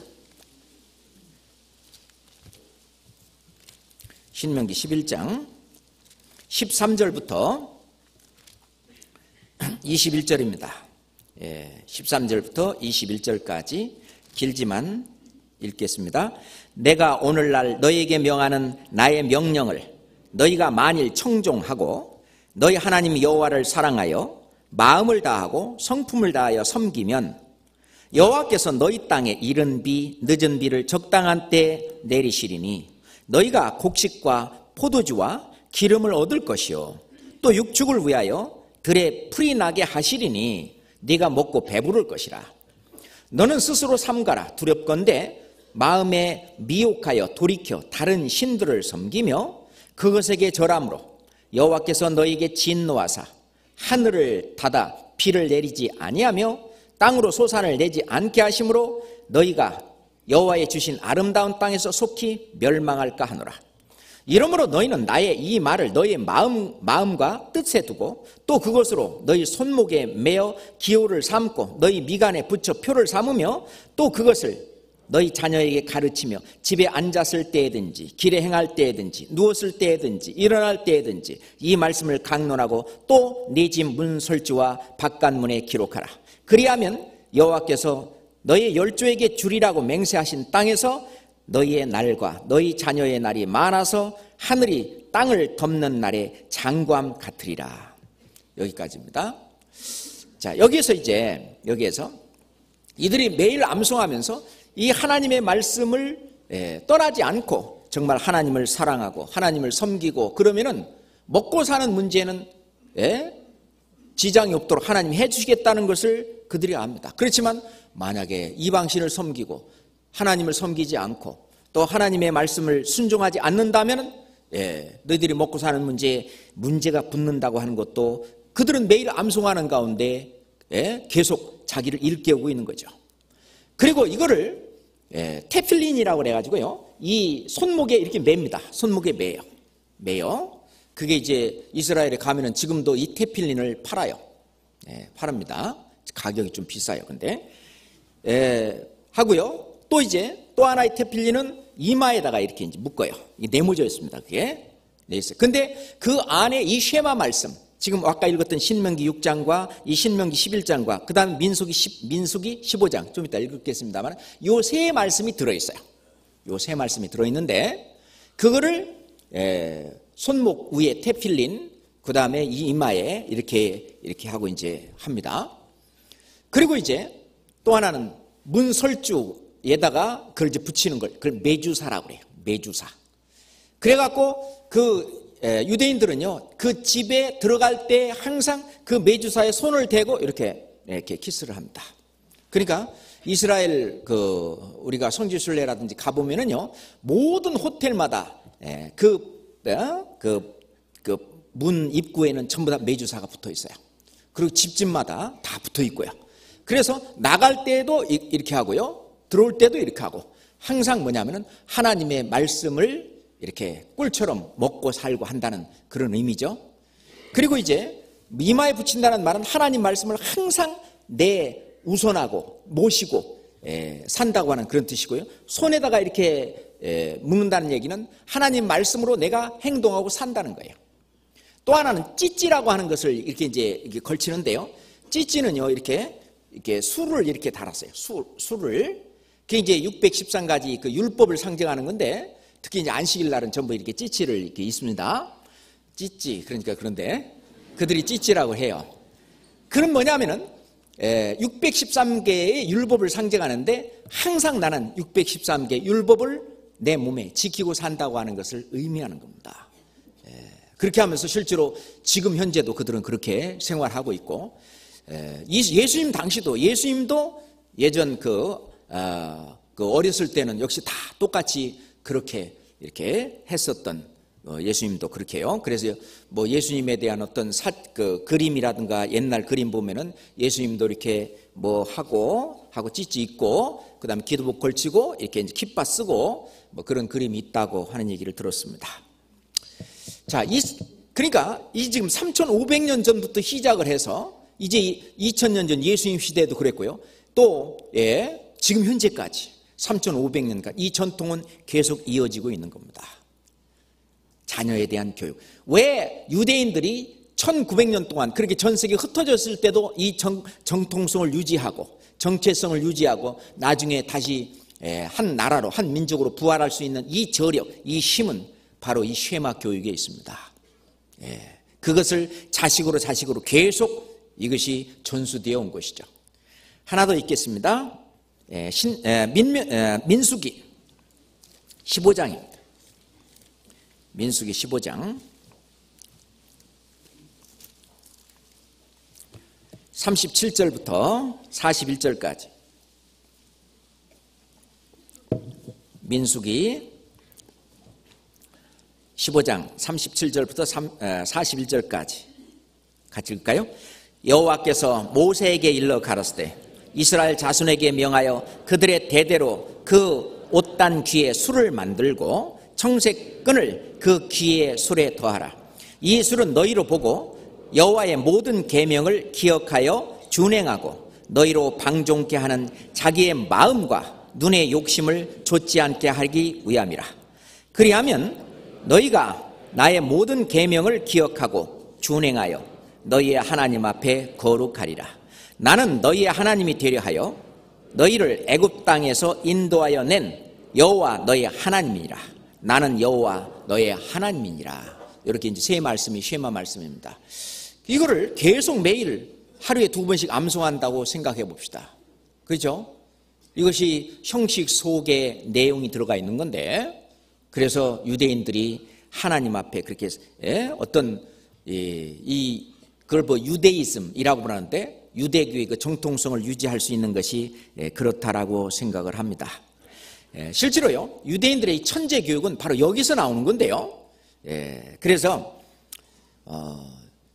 A: 13절부터 21절입니다. 13절부터 21절까지 길지만 읽겠습니다. 내가 오늘날 너희에게 명하는 나의 명령을 너희가 만일 청종하고 너희 하나님 여호와를 사랑하여 마음을 다하고 성품을 다하여 섬기면 여호와께서 너희 땅에 이른 비 늦은 비를 적당한 때에 내리시리니 너희가 곡식과 포도주와 기름을 얻을 것이요 또 육축을 위하여 들에 풀이 나게 하시리니 네가 먹고 배부를 것이라. 너는 스스로 삼가라. 두렵건대 마음에 미혹하여 돌이켜 다른 신들을 섬기며 그것에게 절함으로 여호와께서 너희에게 진노하사 하늘을 닫아 비를 내리지 아니하며 땅으로 소산을 내지 않게 하심으로 너희가 여호와의 주신 아름다운 땅에서 속히 멸망할까 하노라. 이러므로 너희는 나의 이 말을 너희의 마음과 뜻에 두고 또 그것으로 너희 손목에 매어 기호를 삼고 너희 미간에 붙여 표를 삼으며 또 그것을 너희 자녀에게 가르치며 집에 앉았을 때에든지 길에 행할 때에든지 누웠을 때에든지 일어날 때에든지 이 말씀을 강론하고 또 네 집 문설주와 바깥문에 기록하라. 그리하면 여호와께서 너희 열조에게 주리라고 맹세하신 땅에서 너희의 날과 너희 자녀의 날이 많아서 하늘이 땅을 덮는 날의 장구함 같으리라. 여기까지입니다. 자, 여기에서 이들이 매일 암송하면서 이 하나님의 말씀을 떠나지 않고 정말 하나님을 사랑하고 하나님을 섬기고 그러면은 먹고 사는 문제는 지장이 없도록 하나님이 해주시겠다는 것을 그들이 압니다. 그렇지만 만약에 이방신을 섬기고 하나님을 섬기지 않고 또 하나님의 말씀을 순종하지 않는다면 너희들이 먹고 사는 문제에 문제가 붙는다고 하는 것도 그들은 매일 암송하는 가운데 계속 자기를 일깨우고 있는 거죠. 그리고 이거를 테필린이라고 그래가지고요, 이 손목에 이렇게 맵니다. 손목에 매요. 그게 이제 이스라엘에 가면은 지금도 이 테필린을 팔아요. 파랍니다. 가격이 좀 비싸요. 근데 하고요. 또 하나의 테필린은 이마에다가 이렇게 이제 묶어요. 이게 네모져 있습니다. 그게 있어요. 근데 그 안에 이 쉐마 말씀, 지금 아까 읽었던 신명기 6장과 이 신명기 11장과 그 다음 민수기 15장 좀 이따 읽겠습니다만 요 세 말씀이 들어있어요. 요 세 말씀이 들어있는데 그거를 손목 위에 테필린, 그 다음에 이 이마에 이렇게 하고 이제 합니다. 그리고 이제 또 하나는 문설주에다가 그걸 이제 붙이는 걸, 그걸 메주사라고 그래요. 메주사. 그래갖고 유대인들은요, 그 집에 들어갈 때 항상 그 메주사에 손을 대고 이렇게 키스를 합니다. 그러니까 이스라엘 우리가 성지순례라든지 가보면은요, 모든 호텔마다 문 입구에는 전부 다 메주사가 붙어 있어요. 그리고 집집마다 다 붙어 있고요. 그래서 나갈 때도 이렇게 하고요, 들어올 때도 이렇게 하고, 항상 뭐냐면은 하나님의 말씀을 이렇게 꿀처럼 먹고 살고 한다는 그런 의미죠. 그리고 이제 이마에 붙인다는 말은 하나님 말씀을 항상 우선하고 모시고 산다고 하는 그런 뜻이고요. 손에다가 이렇게 묶는다는 얘기는 하나님 말씀으로 내가 행동하고 산다는 거예요. 또 하나는 찌찌라고 하는 것을 이렇게 이제 걸치는데요. 찌찌는요, 이렇게 술을 이렇게 달았어요. 술을. 그게 이제 613가지 그 율법을 상징하는 건데, 특히 이제 안식일 날은 전부 이렇게 찌찌를 이렇게 있습니다. 찌찌. 그러니까 그런데 그들이 찌찌라고 해요. 그건 뭐냐면은 613개의 율법을 상징하는데 항상 나는 613개 율법을 내 몸에 지키고 산다고 하는 것을 의미하는 겁니다. 그렇게 하면서 실제로 지금 현재도 그들은 그렇게 생활하고 있고, 예수님 당시도 예수님도 예전 어렸을 때는 역시 다 똑같이 그렇게 이렇게 했었던, 예수님도 그렇게 해요. 그래서 뭐 예수님에 대한 어떤 그림이라든가 옛날 그림 보면은 예수님도 이렇게 뭐 하고 찌찌 입고 그 다음에 기도복 걸치고 이렇게 이제 깃바 쓰고 뭐 그런 그림이 있다고 하는 얘기를 들었습니다. 자, 그러니까 이 지금 3,500년 전부터 시작을 해서 이제 2000년 전 예수님 시대에도 그랬고요. 또 지금 현재까지 3,500년간 이 전통은 계속 이어지고 있는 겁니다. 자녀에 대한 교육. 왜 유대인들이 1900년 동안 그렇게 전 세계에 흩어졌을 때도 이 정통성을 유지하고 정체성을 유지하고 나중에 다시 한 나라로, 한 민족으로 부활할 수 있는 이 저력, 이 힘은 바로 이 쉐마 교육에 있습니다. 그것을 자식으로 계속 이것이 전수되어 온 것이죠. 하나 더 읽겠습니다. 민수기 15장입니다. 민수기 15장 37절부터 41절까지. 민수기 15장 37절부터 41절까지 같이 읽을까요? 여호와께서 모세에게 일러 가라사대 이스라엘 자손에게 명하여 그들의 대대로 그 옷단 귀에 술을 만들고 청색끈을 그 귀의 술에 더하라. 이 술은 너희로 보고 여호와의 모든 계명을 기억하여 준행하고 너희로 방종케 하는 자기의 마음과 눈의 욕심을 좇지 않게 하기 위함이라. 그리하면 너희가 나의 모든 계명을 기억하고 준행하여 너희의 하나님 앞에 거룩하리라. 나는 너희의 하나님이 되려 하여 너희를 애굽 땅에서 인도하여 낸 여호와 너희의 하나님이니라. 나는 여호와 너희의 하나님이니라. 이렇게 이제 세 말씀이 쉐마 말씀입니다. 이거를 계속 매일 하루에 2번씩 암송한다고 생각해 봅시다. 그렇죠? 이것이 형식 속에 내용이 들어가 있는 건데, 그래서 유대인들이 하나님 앞에 그렇게 어떤 그걸 뭐 유대이즘이라고 부르는데, 유대교의 그 정통성을 유지할 수 있는 것이 그렇다라고 생각을 합니다. 실제로요, 유대인들의 이 천재 교육은 바로 여기서 나오는 건데요. 그래서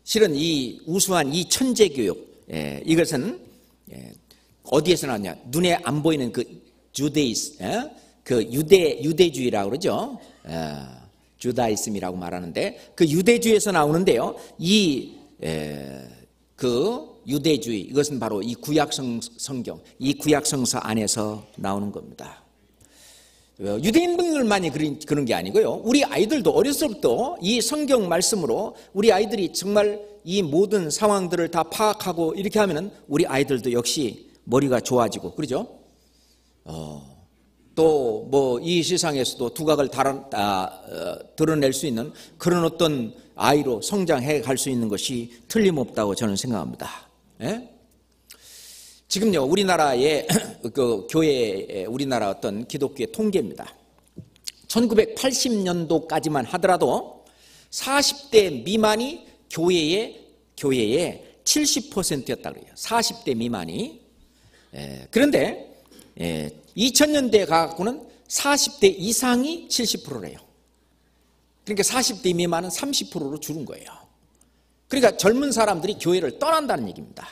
A: 실은 이 우수한 이 천재 교육, 이것은 어디에서 나왔냐? 눈에 안 보이는 그 주데이스, 그 유대주의라고 그러죠. 주다이즘이라고 말하는데 그 유대주의에서 나오는데요. 그 유대주의, 이것은 바로 이 구약 성경, 이 구약 성서 안에서 나오는 겁니다. 유대인들만이 그런 게 아니고요. 우리 아이들도 어렸을 때부터 이 성경 말씀으로 우리 아이들이 정말 이 모든 상황들을 다 파악하고 이렇게 하면은 우리 아이들도 역시 머리가 좋아지고, 그러죠? 또 뭐 이 세상에서도 두각을 드러낼 수 있는 그런 어떤 아이로 성장해 갈 수 있는 것이 틀림없다고 저는 생각합니다. 예? 지금요, 우리나라의 그 교회, 우리나라 어떤 기독교의 통계입니다. 1980년도까지만 하더라도 40대 미만이 교회의 70%였다 그래요. 40대 미만이. 그런데 2000년대에 가고는 40대 이상이 70%래요. 그러니까 40대 미만은 30%로 줄은 거예요. 그러니까 젊은 사람들이 교회를 떠난다는 얘기입니다.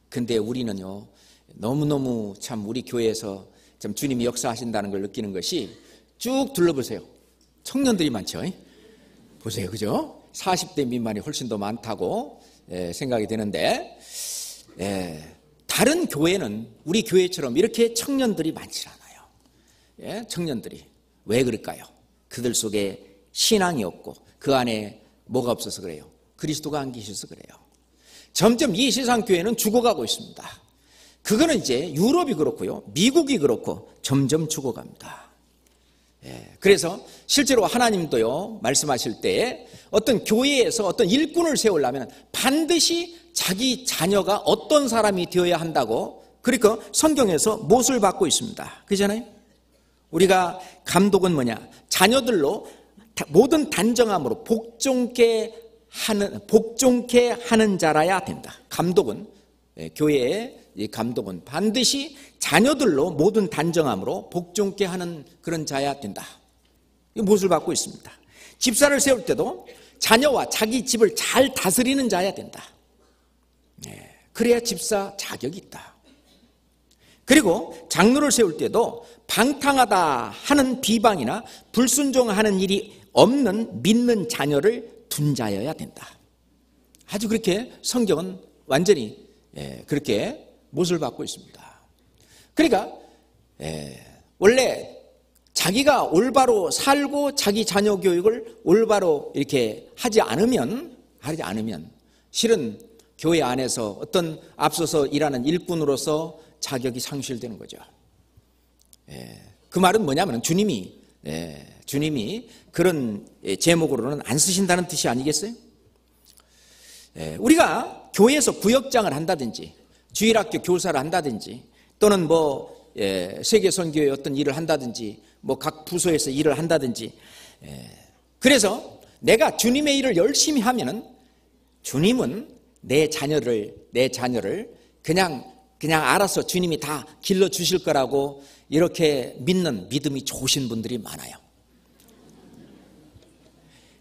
A: 근데 우리는요, 너무너무 참 우리 교회에서 참 주님이 역사하신다는 걸 느끼는 것이, 쭉 둘러보세요. 청년들이 많죠. 보세요, 그죠? 40대 미만이 훨씬 더 많다고 생각이 되는데, 다른 교회는 우리 교회처럼 이렇게 청년들이 많지 않아요. 청년들이. 왜 그럴까요? 그들 속에 신앙이 없고 그 안에 뭐가 없어서 그래요? 그리스도가 안 계셔서 그래요. 점점 이 세상 교회는 죽어가고 있습니다. 그거는 이제 유럽이 그렇고요, 미국이 그렇고 점점 죽어갑니다. 그래서 실제로 하나님도요, 말씀하실 때 어떤 교회에서 어떤 일꾼을 세우려면 반드시 자기 자녀가 어떤 사람이 되어야 한다고, 그러니까 성경에서 못을 받고 있습니다. 그렇잖아요? 우리가 감독은 뭐냐? 자녀들로 모든 단정함으로 복종케 하는 자라야 된다. 감독은, 교회의 이 감독은 반드시 자녀들로 모든 단정함으로 복종케 하는 그런 자야 된다. 이 못을 받고 있습니다. 집사를 세울 때도 자녀와 자기 집을 잘 다스리는 자야 된다. 그래야 집사 자격이 있다. 그리고 장로를 세울 때도 방탕하다 하는 비방이나 불순종하는 일이 없는 믿는 자녀를 둔 자여야 된다. 아주 그렇게 성경은 완전히 그렇게 못을 받고 있습니다. 그러니까 원래 자기가 올바로 살고 자기 자녀 교육을 올바로 이렇게 하지 않으면 실은 교회 안에서 어떤 앞서서 일하는 일꾼으로서 자격이 상실되는 거죠. 그 말은 뭐냐면 주님이 그런 제목으로는 안 쓰신다는 뜻이 아니겠어요? 우리가 교회에서 구역장을 한다든지 주일학교 교사를 한다든지 또는 뭐 세계선교의 어떤 일을 한다든지 뭐 각 부서에서 일을 한다든지, 그래서 내가 주님의 일을 열심히 하면은 주님은 내 자녀를 그냥 알아서 주님이 다 길러 주실 거라고 이렇게 믿는 믿음이 좋으신 분들이 많아요.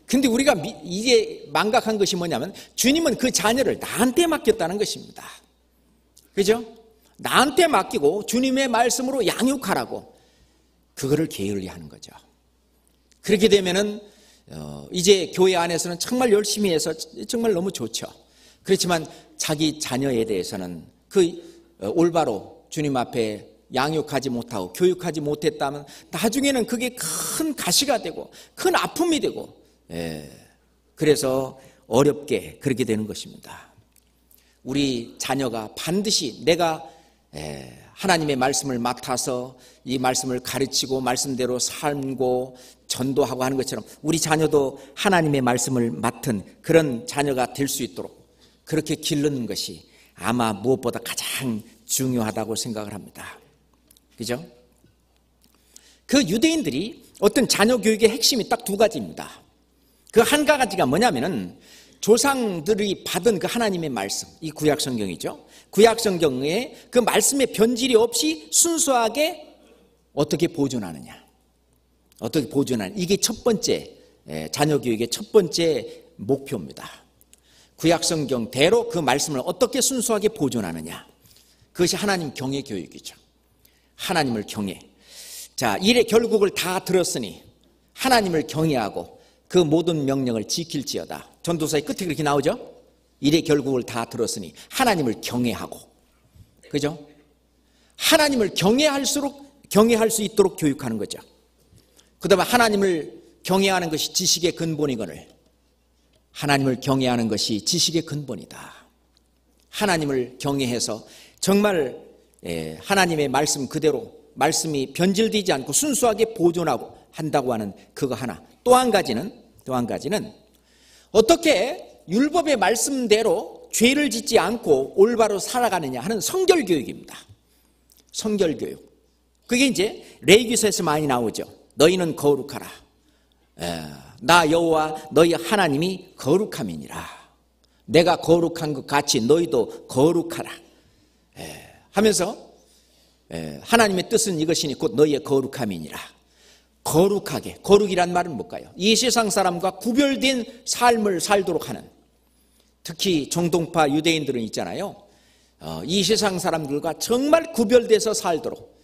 A: 근데 우리가 이게 망각한 것이 뭐냐면 주님은 그 자녀를 나한테 맡겼다는 것입니다. 그죠? 나한테 맡기고 주님의 말씀으로 양육하라고 그거를 게을리하는 거죠. 그렇게 되면은 이제 교회 안에서는 정말 열심히 해서 정말 너무 좋죠. 그렇지만 자기 자녀에 대해서는 올바로 주님 앞에 양육하지 못하고 교육하지 못했다면 나중에는 그게 큰 가시가 되고 큰 아픔이 되고, 그래서 어렵게 그렇게 되는 것입니다. 우리 자녀가 반드시 내가 하나님의 말씀을 맡아서 이 말씀을 가르치고 말씀대로 살고 전도하고 하는 것처럼 우리 자녀도 하나님의 말씀을 맡은 그런 자녀가 될 수 있도록 그렇게 기르는 것이 아마 무엇보다 가장 중요하다고 생각을 합니다. 그죠? 그 유대인들이 어떤 자녀 교육의 핵심이 딱 두 가지입니다. 그 한 가지가 뭐냐면은 조상들이 받은 그 하나님의 말씀, 이 구약 성경이죠. 구약 성경에 그 말씀의 변질이 없이 순수하게 어떻게 보존하느냐. 어떻게 보존하느냐. 이게 첫 번째, 자녀 교육의 첫 번째 목표입니다. 구약 성경대로 그 말씀을 어떻게 순수하게 보존하느냐. 그것이 하나님 경외 교육이죠. 하나님을 경외. 자, 일의 결국을 다 들었으니 하나님을 경외하고 그 모든 명령을 지킬지어다. 전도서의 끝에 그렇게 나오죠. 일의 결국을 다 들었으니 하나님을 경외하고, 그죠? 하나님을 경외할 수 있도록 교육하는 거죠. 그 다음에 하나님을 경외하는 것이 지식의 근본이거늘 하나님을 경외하는 것이 지식의 근본이다. 하나님을 경외해서 정말 하나님의 말씀 그대로 말씀이 변질되지 않고 순수하게 보존하고 한다고 하는 그거 하나. 또 한 가지는 어떻게 율법의 말씀대로 죄를 짓지 않고 올바로 살아가느냐 하는 성결교육입니다. 성결교육. 그게 이제 레위기서에서 많이 나오죠. 너희는 거룩하라. 나 여호와 너희 하나님이 거룩함이니라. 내가 거룩한 것 같이 너희도 거룩하라. 하면서 하나님의 뜻은 이것이니 곧 너희의 거룩함이니라. 거룩하게. 거룩이란 말은 뭘까요? 이 세상 사람과 구별된 삶을 살도록 하는, 특히 정통파 유대인들은 있잖아요. 이 세상 사람들과 정말 구별돼서 살도록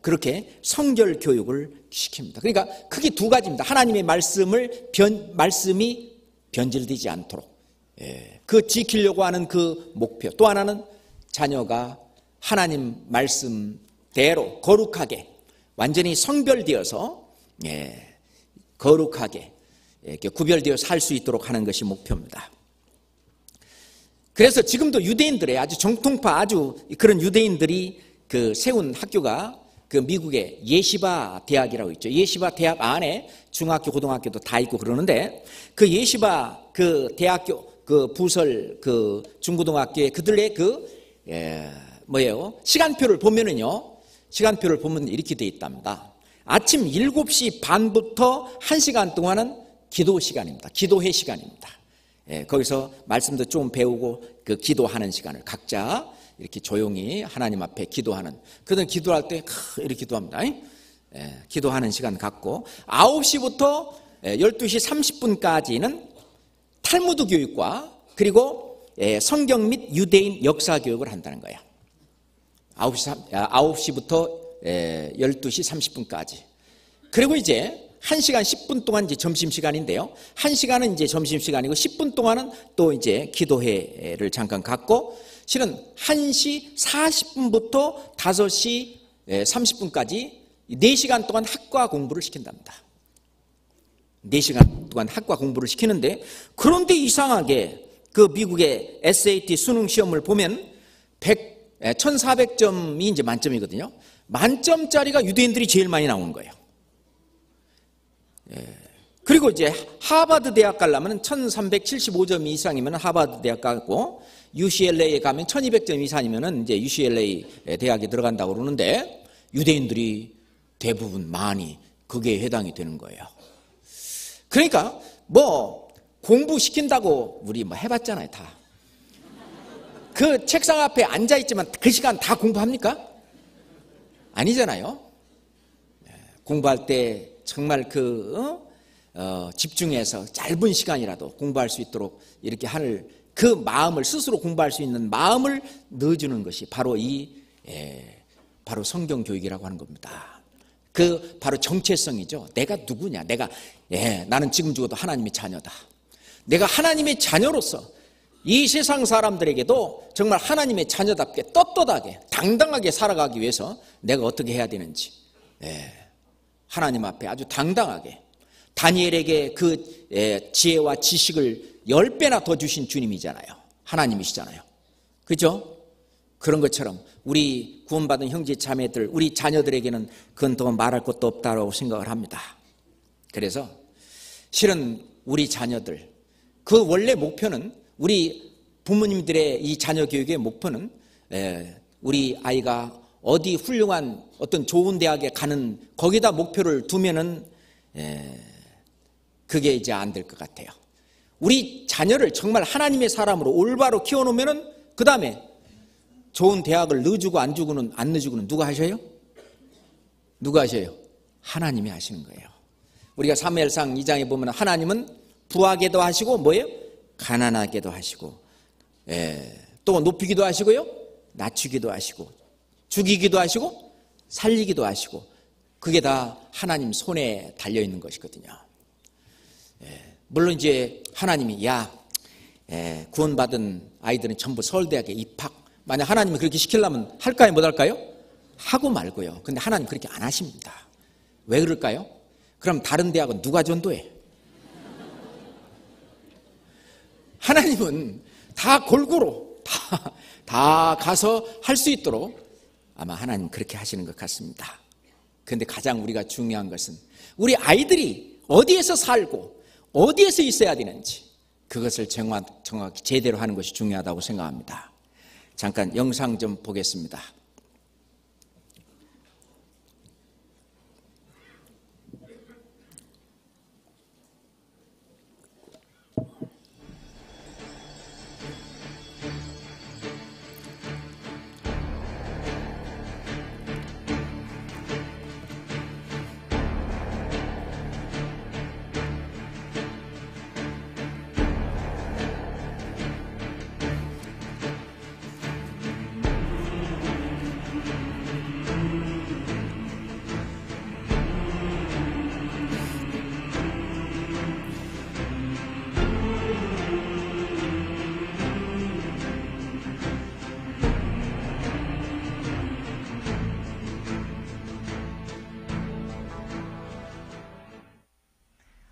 A: 그렇게 성결 교육을 시킵니다. 그러니까 크게 두 가지입니다. 하나님의 말씀이 변질되지 않도록 그 지키려고 하는 그 목표. 또 하나는 자녀가 하나님 말씀대로 거룩하게 완전히 성별되어서 거룩하게 이렇게 구별되어 살 수 있도록 하는 것이 목표입니다. 그래서 지금도 유대인들의 아주 정통파 아주 그런 유대인들이 그 세운 학교가 그 미국의 예시바 대학이라고 있죠. 예시바 대학 안에 중학교, 고등학교도 다 있고 그러는데 그 예시바 그 대학교 그 부설 그 중고등학교에 그들의 시간표를 보면은요. 시간표를 보면 이렇게 돼 있답니다. 아침 7시 반부터 1시간 동안은 기도 시간입니다. 기도회 시간입니다. 거기서 말씀도 좀 배우고 그 기도하는 시간을 각자 이렇게 조용히 하나님 앞에 기도하는, 그들은 기도할 때 이렇게 기도합니다. 기도하는 시간 갖고 9시부터 12시 30분까지는 탈무드 교육과 그리고 성경 및 유대인 역사 교육을 한다는 거예요. 9시부터 12시 30분까지. 그리고 이제 1시간 10분 동안 이제 점심시간인데요. 1시간은 이제 점심시간이고 10분 동안은 또 이제 기도회를 잠깐 갖고 실은 1시 40분부터 5시 30분까지 4시간 동안 학과 공부를 시킨답니다. 4시간 동안 학과 공부를 시키는데, 그런데 이상하게 그 미국의 SAT 수능 시험을 보면 1400점이 이제 만점이거든요. 만점짜리가 유대인들이 제일 많이 나오는 거예요. 그리고 이제 하버드 대학 가려면 1375점 이상이면 하버드 대학 가고, UCLA에 가면 1200점 이상이면 이제 UCLA 대학에 들어간다고 그러는데, 유대인들이 대부분 많이 그게 해당이 되는 거예요. 그러니까 뭐 공부시킨다고 우리 뭐 해봤잖아요. 다 그 책상 앞에 앉아있지만 그 시간 다 공부합니까? 아니잖아요. 공부할 때 정말 집중해서 짧은 시간이라도 공부할 수 있도록 이렇게 하는 그 마음을, 스스로 공부할 수 있는 마음을 넣어주는 것이 바로 바로 성경 교육이라고 하는 겁니다. 그 바로 정체성이죠. 내가 누구냐? 나는 지금 죽어도 하나님의 자녀다. 내가 하나님의 자녀로서 이 세상 사람들에게도 정말 하나님의 자녀답게 떳떳하게 당당하게 살아가기 위해서 내가 어떻게 해야 되는지, 하나님 앞에 아주 당당하게, 다니엘에게 그 지혜와 지식을 10배나 더 주신 주님이잖아요. 하나님이시잖아요. 그죠? 그런 것처럼 우리 구원받은 형제 자매들, 우리 자녀들에게는 그건 더 말할 것도 없다고 생각을 합니다. 그래서 실은 우리 자녀들, 그 원래 목표는, 우리 부모님들의 이 자녀 교육의 목표는 우리 아이가 어디 훌륭한 어떤 좋은 대학에 가는, 거기다 목표를 두면은 그게 이제 안 될 것 같아요. 우리 자녀를 정말 하나님의 사람으로 올바로 키워놓으면은 그 다음에 좋은 대학을 넣어주고 안 넣어주고는 누가 하셔요? 누가 하셔요? 하나님이 하시는 거예요. 우리가 사무엘상 2장에 보면 하나님은 부하게도 하시고 뭐예요? 가난하게도 하시고, 또 높이기도 하시고요, 낮추기도 하시고, 죽이기도 하시고, 살리기도 하시고, 그게 다 하나님 손에 달려있는 것이거든요. 물론 이제 하나님이 구원받은 아이들은 전부 서울대학에 입학, 만약 하나님이 그렇게 시키려면 할까요? 못 할까요? 하고 말고요. 근데 하나님 그렇게 안 하십니다. 왜 그럴까요? 그럼 다른 대학은 누가 전도해? 하나님은 다 골고루 다 가서 할 수 있도록 아마 하나님 그렇게 하시는 것 같습니다. 그런데 가장 우리가 중요한 것은 우리 아이들이 어디에서 살고 어디에서 있어야 되는지, 그것을 정확히 제대로 하는 것이 중요하다고 생각합니다. 잠깐 영상 좀 보겠습니다.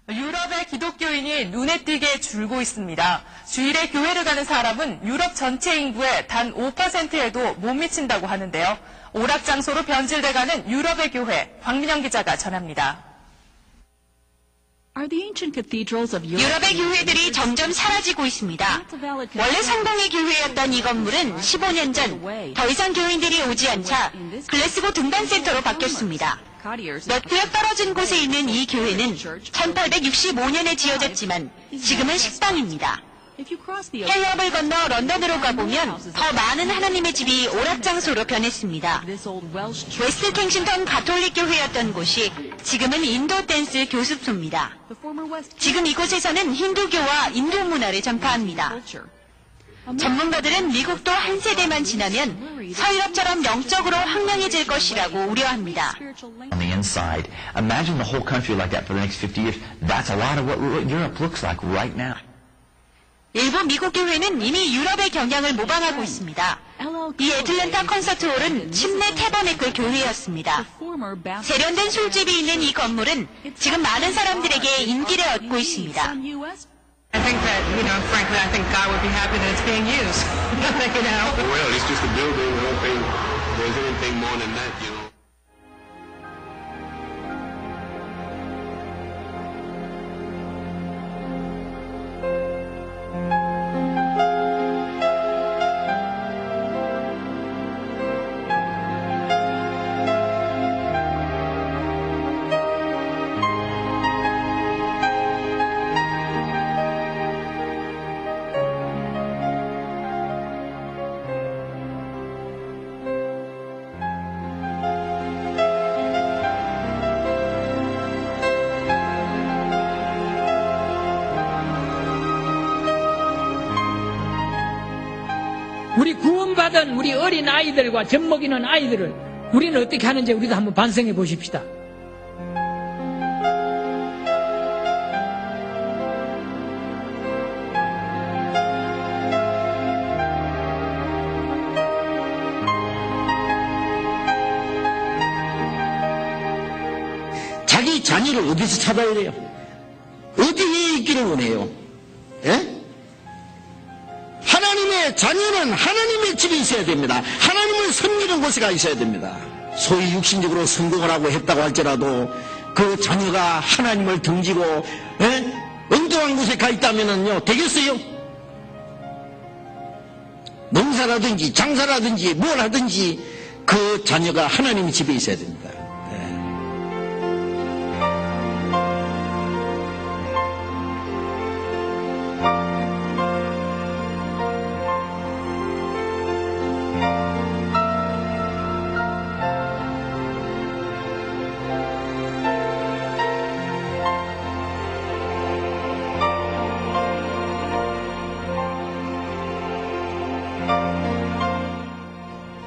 B: 유럽의 기독교인이 눈에 띄게 줄고 있습니다. 주일에 교회를 가는 사람은 유럽 전체 인구의 단 5%에도 못 미친다고 하는데요. 오락장소로 변질돼가는 유럽의 교회, 황민영 기자가 전합니다.
C: 유럽의 교회들이 점점 사라지고 있습니다. 원래 성공의 교회였던 이 건물은 15년 전 더 이상 교인들이 오지 않자 글래스고 등반센터로 바뀌었습니다. 몇 구역 떨어진 곳에 있는 이 교회는 1865년에 지어졌지만 지금은 식당입니다. 해협을 건너 런던으로 가보면 더 많은 하나님의 집이 오락장소로 변했습니다. 웨스트 켄싱턴 가톨릭 교회였던 곳이 지금은 인도 댄스 교습소입니다. 지금 이곳에서는 힌두교와 인도 문화를 전파합니다. 전문가들은 미국도 한 세대만 지나면 서유럽처럼 영적으로 황량해질 것이라고 우려합니다.
D: On the inside, imagine the whole country like that for the next 50 years. That's a lot of what Europe looks like right now.
C: 일부 미국 교회는 이미 유럽의 경향을 모방하고 있습니다. 이 애틀랜타 콘서트홀은 침례 태버네클 교회였습니다. 세련된 술집이 있는 이 건물은 지금 많은 사람들에게 인기를 얻고 있습니다.
E: I think that, frankly, I think God would be happy that it's being used.
F: Well, it's just a building. I don't think there's anything more than that,
G: 우리 구원받은 우리 어린 아이들과 젖먹이는 아이들을 우리는 어떻게 하는지 우리도 한번 반성해 보십시다. 이 자녀를 어디서 찾아야 돼요? 어디에 있기를 원해요? 예? 하나님의 자녀는 하나님의 집에 있어야 됩니다. 하나님을 섬기는 곳에 가 있어야 됩니다. 소위 육신적으로 성공을 하고 했다고 할지라도 그 자녀가 하나님을 등지고 엉뚱한 곳에 가 있다면요 되겠어요? 농사라든지 장사라든지 뭘 하든지 그 자녀가 하나님의 집에 있어야 됩니다.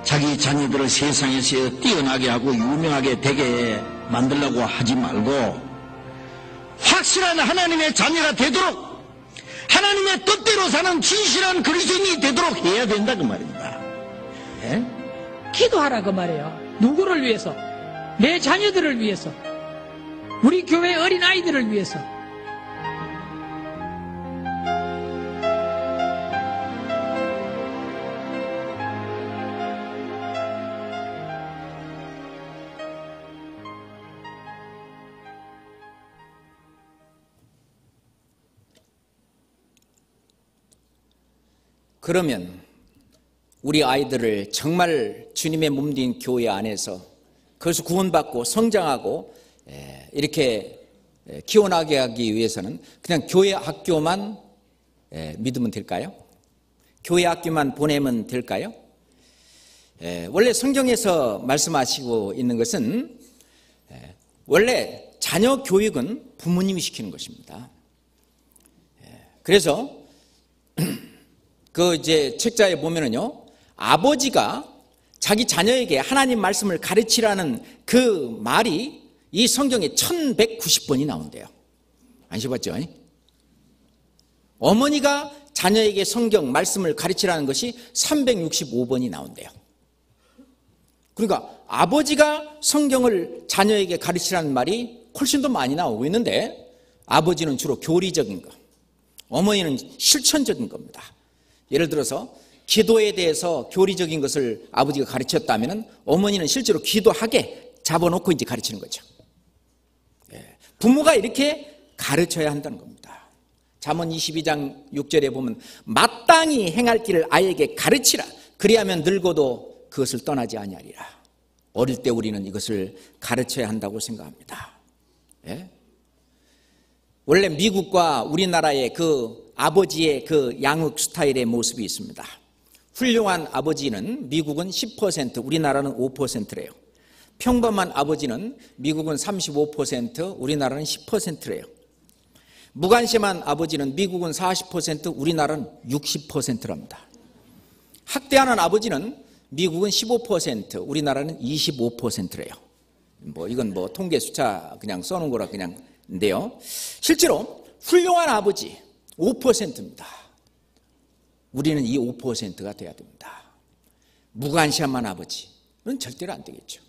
G: 자기 자녀들을 세상에서 뛰어나게 하고 유명하게 되게 만들려고 하지 말고 확실한 하나님의 자녀가 되도록 하나님의 뜻대로 사는 진실한 그리스도인이 되도록 해야 된다 그 말입니다. 예?
H: 기도하라 그 말이에요. 누구를 위해서? 내 자녀들을 위해서, 우리 교회 어린아이들을 위해서.
A: 그러면 우리 아이들을 정말 주님의 몸된 교회 안에서 그것을 구원받고 성장하고 이렇게 키워나게 하기 위해서는 그냥 교회 학교만 믿으면 될까요? 교회 학교만 보내면 될까요? 원래 성경에서 말씀하시고 있는 것은 원래 자녀 교육은 부모님이 시키는 것입니다. 그래서 그 이제 책자에 보면은요, 아버지가 자기 자녀에게 하나님 말씀을 가르치라는 그 말이 이 성경에 1190번이 나온대요. 안 씹었죠? 어머니가 자녀에게 성경 말씀을 가르치라는 것이 365번이 나온대요. 그러니까 아버지가 성경을 자녀에게 가르치라는 말이 훨씬 더 많이 나오고 있는데, 아버지는 주로 교리적인 거, 어머니는 실천적인 겁니다. 예를 들어서 기도에 대해서 교리적인 것을 아버지가 가르쳤다면 어머니는 실제로 기도하게 잡아놓고 이제 가르치는 거죠. 부모가 이렇게 가르쳐야 한다는 겁니다. 잠언 22장 6절에 보면 마땅히 행할 길을 아이에게 가르치라. 그리하면 늙어도 그것을 떠나지 아니하리라. 어릴 때 우리는 이것을 가르쳐야 한다고 생각합니다. 원래 미국과 우리나라의 그 아버지의 그 양육 스타일의 모습이 있습니다. 훌륭한 아버지는 미국은 10%, 우리나라는 5%래요. 평범한 아버지는 미국은 35%, 우리나라는 10%래요. 무관심한 아버지는 미국은 40%, 우리나라는 60%랍니다. 학대하는 아버지는 미국은 15%, 우리나라는 25%래요. 이건 통계 숫자 그냥 써놓은 거라 그냥인데요. 실제로 훌륭한 아버지 5%입니다. 우리는 이 5%가 돼야 됩니다. 무관심한 아버지는 절대로 안 되겠죠.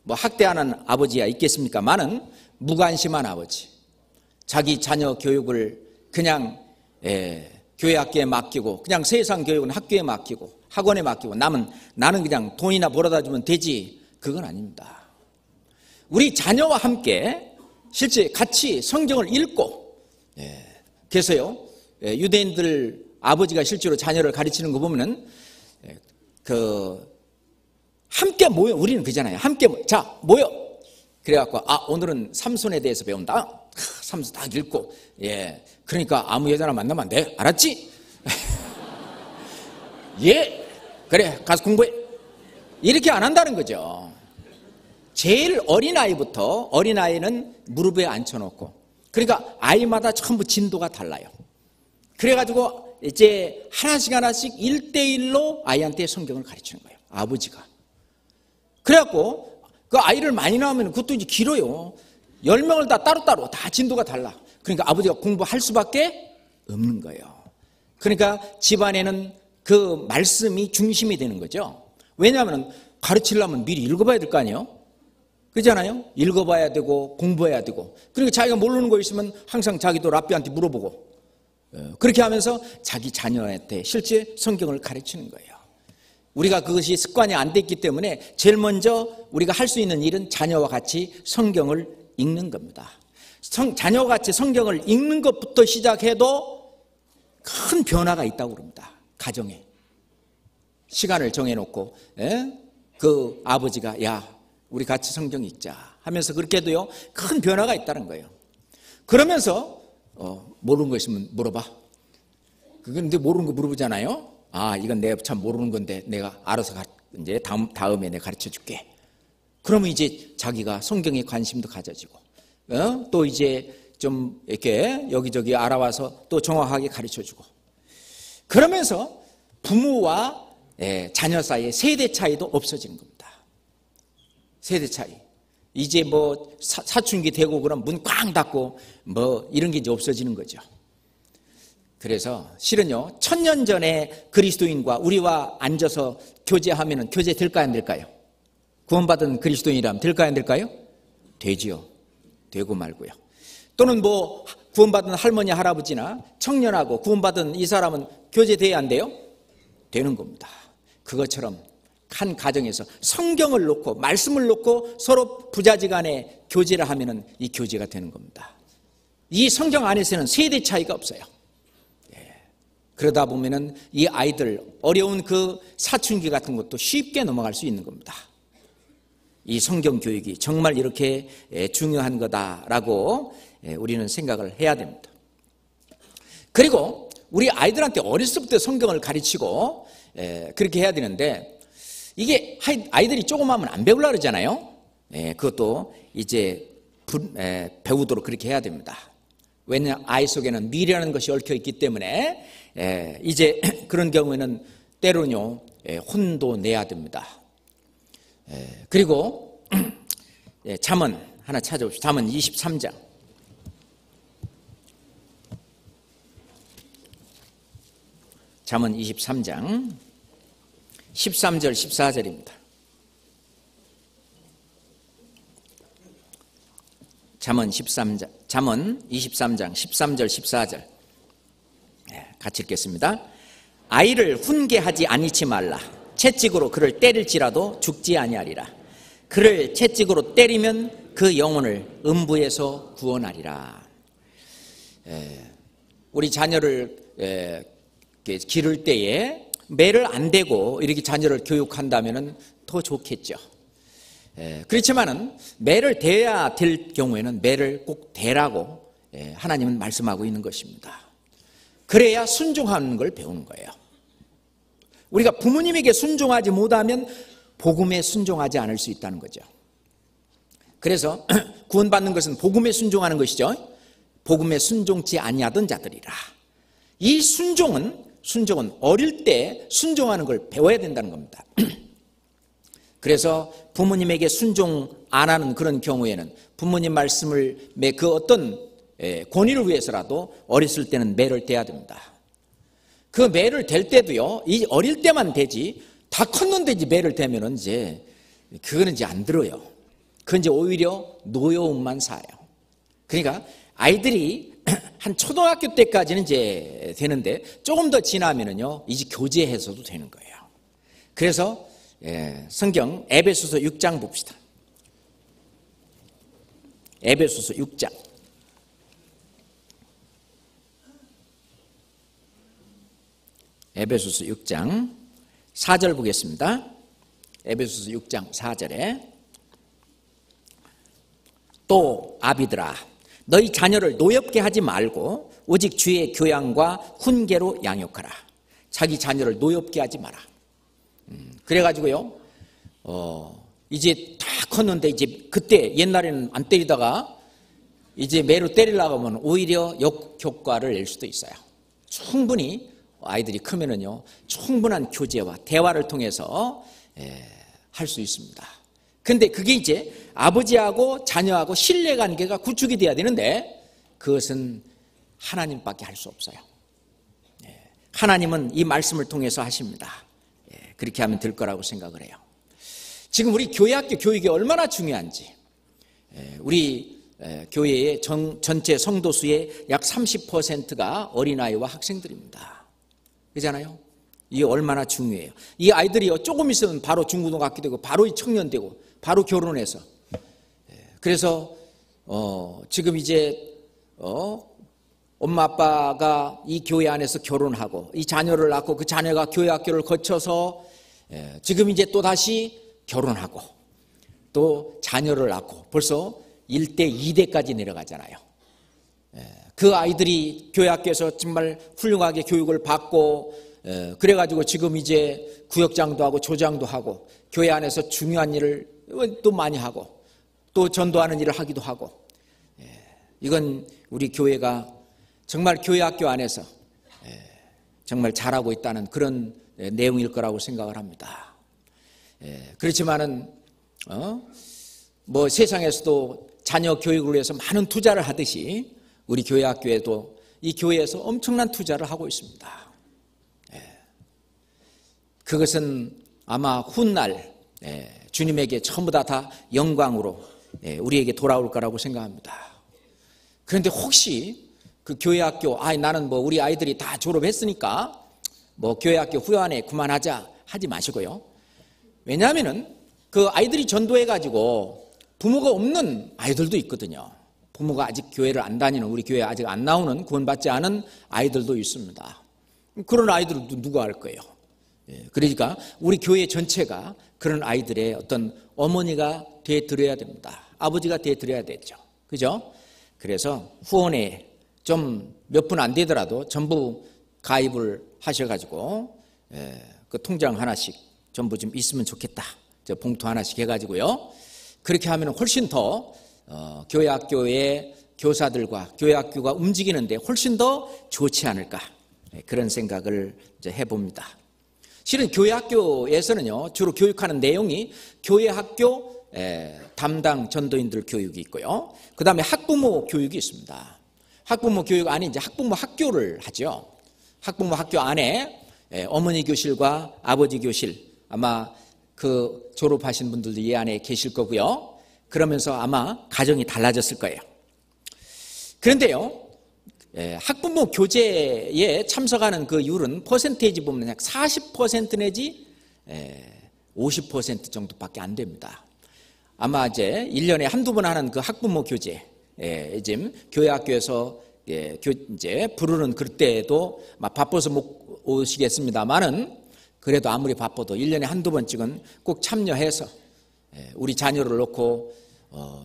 A: 학대하는 아버지야 있겠습니까만은 무관심한 아버지, 자기 자녀 교육을 그냥 교회 학교에 맡기고, 그냥 세상 교육은 학교에 맡기고 학원에 맡기고 나는 그냥 돈이나 벌어다 주면 되지, 그건 아닙니다. 우리 자녀와 함께 실제 같이 성경을 읽고, 그래서요 유대인들 아버지가 실제로 자녀를 가르치는 거 보면은 함께 모여, 우리는 그잖아요. 함께 자 모여. 그래갖고 오늘은 삼손에 대해서 배운다. 삼손 다 읽고, 그러니까 아무 여자나 만나면 안 돼. 알았지? 그래 가서 공부해. 이렇게 안 한다는 거죠. 제일 어린아이부터, 어린아이는 무릎에 앉혀놓고, 그러니까 아이마다 전부 진도가 달라요. 그래가지고 이제 하나씩 1대1로 아이한테 성경을 가르치는 거예요, 아버지가. 그래갖고 그 아이를 많이 낳으면 그것도 이제 길어요. 10명을 다 따로따로 다 진도가 달라. 그러니까 아버지가 공부할 수밖에 없는 거예요. 그러니까 집안에는 그 말씀이 중심이 되는 거죠. 왜냐하면 가르치려면 미리 읽어봐야 될 거 아니에요. 그렇잖아요. 읽어봐야 되고 공부해야 되고, 그리고 자기가 모르는 거 있으면 항상 자기도 랍비한테 물어보고, 그렇게 하면서 자기 자녀한테 실제 성경을 가르치는 거예요. 우리가 그것이 습관이 안 됐기 때문에 제일 먼저 우리가 할 수 있는 일은 자녀와 같이 성경을 읽는 겁니다. 자녀와 같이 성경을 읽는 것부터 시작해도 큰 변화가 있다고 그럽니다. 가정에 시간을 정해놓고, 그 아버지가 야 우리 같이 성경 읽자 하면서 그렇게 해도요 큰 변화가 있다는 거예요. 그러면서 모르는 거 있으면 물어봐. 근데 모르는 거 물어보잖아요. 아 이건 내가 참 모르는 건데 내가 알아서 이제 다음에 내가 가르쳐 줄게. 그러면 이제 자기가 성경에 관심도 가져지고, 또 이제 좀 이렇게 여기저기 알아와서 또 정확하게 가르쳐 주고, 그러면서 부모와 자녀 사이에 세대 차이도 없어지는 겁니다. 세대 차이. 이제 뭐 사춘기 되고 그럼 문 꽝 닫고 뭐 이런 게 이제 없어지는 거죠. 그래서 실은요 1000년 전에 그리스도인과 우리와 앉아서 교제하면은 교제 될까요 안 될까요? 구원받은 그리스도인이라면 될까요 안 될까요? 되지요. 되고 말고요. 또는 뭐 구원받은 할머니 할아버지나 청년하고 구원받은 이 사람은 교제돼야 안 돼요? 되는 겁니다. 그것처럼 한 가정에서 성경을 놓고 말씀을 놓고 서로 부자지간에 교제를 하면은 이 교제가 되는 겁니다. 이 성경 안에서는 세대 차이가 없어요. 그러다 보면은 이 아이들 어려운 그 사춘기 같은 것도 쉽게 넘어갈 수 있는 겁니다. 이 성경 교육이 정말 이렇게 중요한 거다라고 우리는 생각을 해야 됩니다. 그리고 우리 아이들한테 어렸을 때 성경을 가르치고 그렇게 해야 되는데, 이게 아이들이 조그마하면 안 배우려고 그러잖아요. 그것도 이제 배우도록 그렇게 해야 됩니다. 왜냐하면 아이 속에는 미래라는 것이 얽혀 있기 때문에 이제 그런 경우에는 때로는요 혼도 내야 됩니다. 그리고 잠언 하나 찾아봅시다. 잠언 23장. 잠언 23장 13절 14절입니다. 잠언 23장 13절 14절 같이 읽겠습니다. 아이를 훈계하지 아니치 말라. 채찍으로 그를 때릴지라도 죽지 아니하리라. 그를 채찍으로 때리면 그 영혼을 음부에서 구원하리라. 우리 자녀를 기를 때에 매를 안 대고 이렇게 자녀를 교육한다면 더 좋겠죠. 그렇지만은 매를 대야 될 경우에는 매를 꼭 대라고 하나님은 말씀하고 있는 것입니다. 그래야 순종하는 걸 배우는 거예요. 우리가 부모님에게 순종하지 못하면 복음에 순종하지 않을 수 있다는 거죠. 그래서 구원받는 것은 복음에 순종하는 것이죠. 복음에 순종치 아니하던 자들이라. 이 순종은 어릴 때 순종하는 걸 배워야 된다는 겁니다. 그래서 부모님에게 순종 안 하는 그런 경우에는 부모님 말씀을 그 어떤 권위를 위해서라도 어렸을 때는 매를 대야 됩니다. 그 매를 댈 때도요, 이 어릴 때만 되지, 다 컸는데 이제 매를 대면은 이제 그거는 이제 안 들어요. 그건 이제 오히려 노여움만 사요. 그러니까 아이들이 한 초등학교 때까지는 이제 되는데 조금 더 지나면은요 이제 교제해서도 되는 거예요. 그래서 성경 에베소서 6장 봅시다. 에베소서 6장. 에베소서 6장 4절 보겠습니다. 에베소서 6장 4절에 또 아비들아 너희 자녀를 노엽게 하지 말고 오직 주의 교양과 훈계로 양육하라. 자기 자녀를 노엽게 하지 마라. 그래가지고요 이제 다 컸는데 이제 그때 옛날에는 안 때리다가 이제 매로 때리려고 하면 오히려 역효과를 낼 수도 있어요. 충분히 아이들이 크면은요 충분한 교제와 대화를 통해서 할 수 있습니다. 근데 그게 이제 아버지하고 자녀하고 신뢰관계가 구축이 돼야 되는데 그것은 하나님밖에 할 수 없어요. 하나님은 이 말씀을 통해서 하십니다. 그렇게 하면 될 거라고 생각을 해요. 지금 우리 교회학교 교육이 얼마나 중요한지, 우리 교회의 전체 성도수의 약 30%가 어린아이와 학생들입니다. 그렇잖아요? 이게 얼마나 중요해요. 이 아이들이 조금 있으면 바로 중고등학교 되고 바로 청년 되고 바로 결혼해서, 그래서 지금 이제 엄마 아빠가 이 교회 안에서 결혼하고 이 자녀를 낳고 그 자녀가 교회 학교를 거쳐서 지금 이제 또 다시 결혼하고 또 자녀를 낳고 벌써 1대, 2대까지 내려가잖아요. 그 아이들이 교회 학교에서 정말 훌륭하게 교육을 받고 그래가지고 지금 이제 구역장도 하고 조장도 하고 교회 안에서 중요한 일을 또 많이 하고 또 전도하는 일을 하기도 하고, 이건 우리 교회가 정말 교회 학교 안에서 정말 잘하고 있다는 그런 내용일 거라고 생각을 합니다. 그렇지만은 뭐 세상에서도 자녀 교육을 위해서 많은 투자를 하듯이 우리 교회 학교에도 이 교회에서 엄청난 투자를 하고 있습니다. 그것은 아마 훗날 주님에게 전부 다 영광으로 우리에게 돌아올 거라고 생각합니다. 그런데 혹시 그 교회 학교, 나는 뭐 우리 아이들이 다 졸업했으니까 뭐 교회 학교 후반에 그만하자 하지 마시고요. 왜냐하면은 그 아이들이 전도해가지고 부모가 없는 아이들도 있거든요. 부모가 아직 교회를 안 다니는, 우리 교회 아직 안 나오는, 구원받지 않은 아이들도 있습니다. 그런 아이들도 누가 할 거예요? 그러니까 우리 교회 전체가 그런 아이들의 어떤 어머니가 되어드려야 됩니다. 아버지가 되어드려야 되죠. 그죠? 그래서 후원에 좀 몇 분 안 되더라도 전부 가입을 하셔가지고 그 통장 하나씩 전부 좀 있으면 좋겠다. 저 봉투 하나씩 해가지고요. 그렇게 하면 훨씬 더 교회 학교의 교사들과 교회 학교가 움직이는데 훨씬 더 좋지 않을까, 그런 생각을 이제 해봅니다. 실은 교회 학교에서는요, 주로 교육하는 내용이 교회 학교 담당 전도인들 교육이 있고요. 그 다음에 학부모 교육이 있습니다. 학부모 교육 안에 이제 학부모 학교를 하죠. 학부모 학교 안에 어머니 교실과 아버지 교실, 아마 그 졸업하신 분들도 이 안에 계실 거고요. 그러면서 아마 가정이 달라졌을 거예요. 그런데요, 학부모 교재에 참석하는 그 율은 퍼센테이지 보면 약 40% 내지 50% 정도밖에 안 됩니다. 아마 이제 1년에 한두 번 하는 그 학부모 교재, 지금 교회 학교에서 이제 부르는 그때에도 막 바빠서 못 오시겠습니다만은 그래도 아무리 바빠도 1년에 한두 번씩은 꼭 참여해서 우리 자녀를 놓고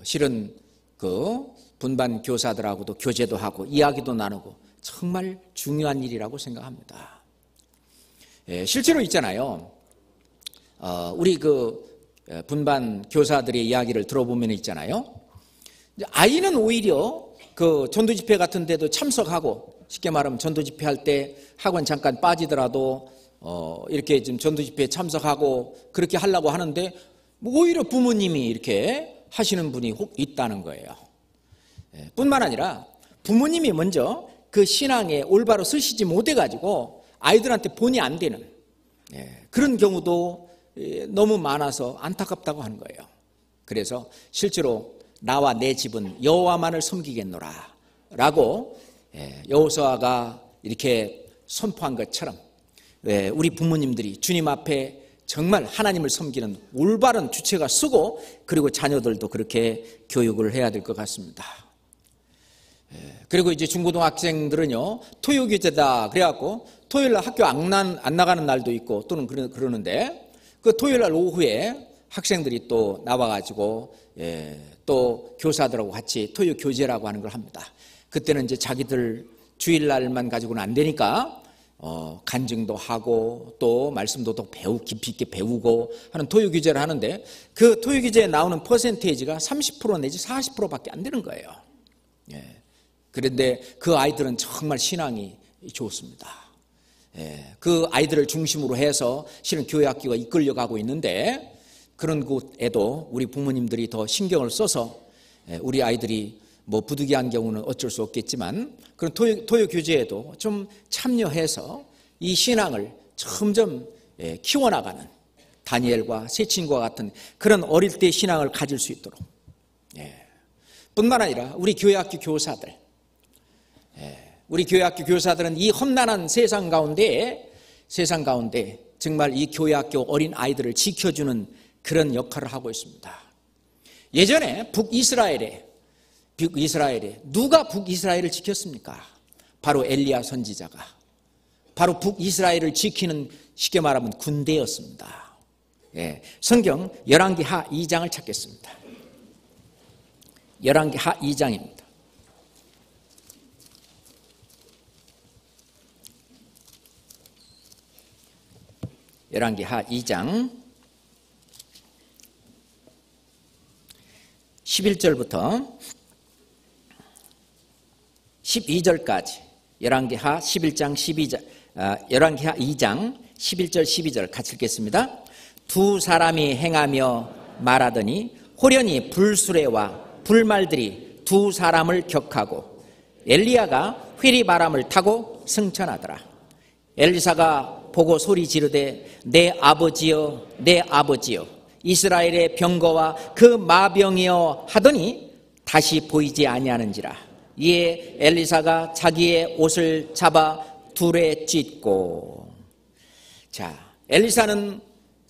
A: 실은 그 분반 교사들하고도 교제도 하고 이야기도 나누고 정말 중요한 일이라고 생각합니다. 실제로 있잖아요. 우리 그 분반 교사들의 이야기를 들어보면 있잖아요. 아이는 오히려 그 전도 집회 같은 데도 참석하고, 쉽게 말하면 전도 집회 할 때 학원 잠깐 빠지더라도 이렇게 좀 전도 집회에 참석하고 그렇게 하려고 하는데 오히려 부모님이 이렇게 하시는 분이 혹 있다는 거예요. 뿐만 아니라 부모님이 먼저 그 신앙에 올바로 서시지 못해가지고 아이들한테 본이 안 되는 그런 경우도 너무 많아서 안타깝다고 하는 거예요. 그래서 실제로 나와 내 집은 여호와만을 섬기겠노라 라고 여호수아가 이렇게 선포한 것처럼 우리 부모님들이 주님 앞에 정말 하나님을 섬기는 올바른 주체가 쓰고, 그리고 자녀들도 그렇게 교육을 해야 될 것 같습니다. 그리고 이제 중고등학생들은요, 토요교재다 그래갖고 토요일날 학교 안 나가는 날도 있고 또는 그러는데, 그 토요일날 오후에 학생들이 또 나와가지고 또 교사들하고 같이 토요교재라고 하는 걸 합니다. 그때는 이제 자기들 주일날만 가지고는 안 되니까 간증도 하고 또 말씀도 더 깊이 있게 배우고 하는 토요교재를 하는데, 그 토요교재에 나오는 퍼센테이지가 30% 내지 40%밖에 안 되는 거예요. 그런데 그 아이들은 정말 신앙이 좋습니다. 그 아이들을 중심으로 해서 실은 교회 학교가 이끌려가고 있는데, 그런 곳에도 우리 부모님들이 더 신경을 써서 우리 아이들이 뭐 부득이한 경우는 어쩔 수 없겠지만 그런 토요 교재에도 좀 참여해서 이 신앙을 점점 키워나가는 다니엘과 새 친구와 같은 그런 어릴 때 신앙을 가질 수 있도록 뿐만 아니라 우리 교회학교 교사들, 우리 교회학교 교사들은 이 험난한 세상 가운데 정말 이 교회학교 어린 아이들을 지켜주는 그런 역할을 하고 있습니다. 예전에 북이스라엘에 누가 북이스라엘을 지켰습니까? 바로 엘리야 선지자가, 바로 북이스라엘을 지키는 쉽게 말하면 군대였습니다. 성경 열왕기하 2장을 찾겠습니다. 열왕기하 2장입니다. 열왕기하 2장 11절부터 12절까지 열왕기하 11장 12절 열왕기하 2장 11절 12절 같이 읽겠습니다. 두 사람이 행하며 말하더니 호련히 불수레와 불말들이 두 사람을 격하고 엘리야가 회리바람을 타고 승천하더라. 엘리사가 보고 소리 지르되 내 아버지여 내 아버지여 이스라엘의 병거와 그 마병이여 하더니 다시 보이지 아니하는지라. 이에 엘리사가 자기의 옷을 잡아 둘에 찢고. 자, 엘리사는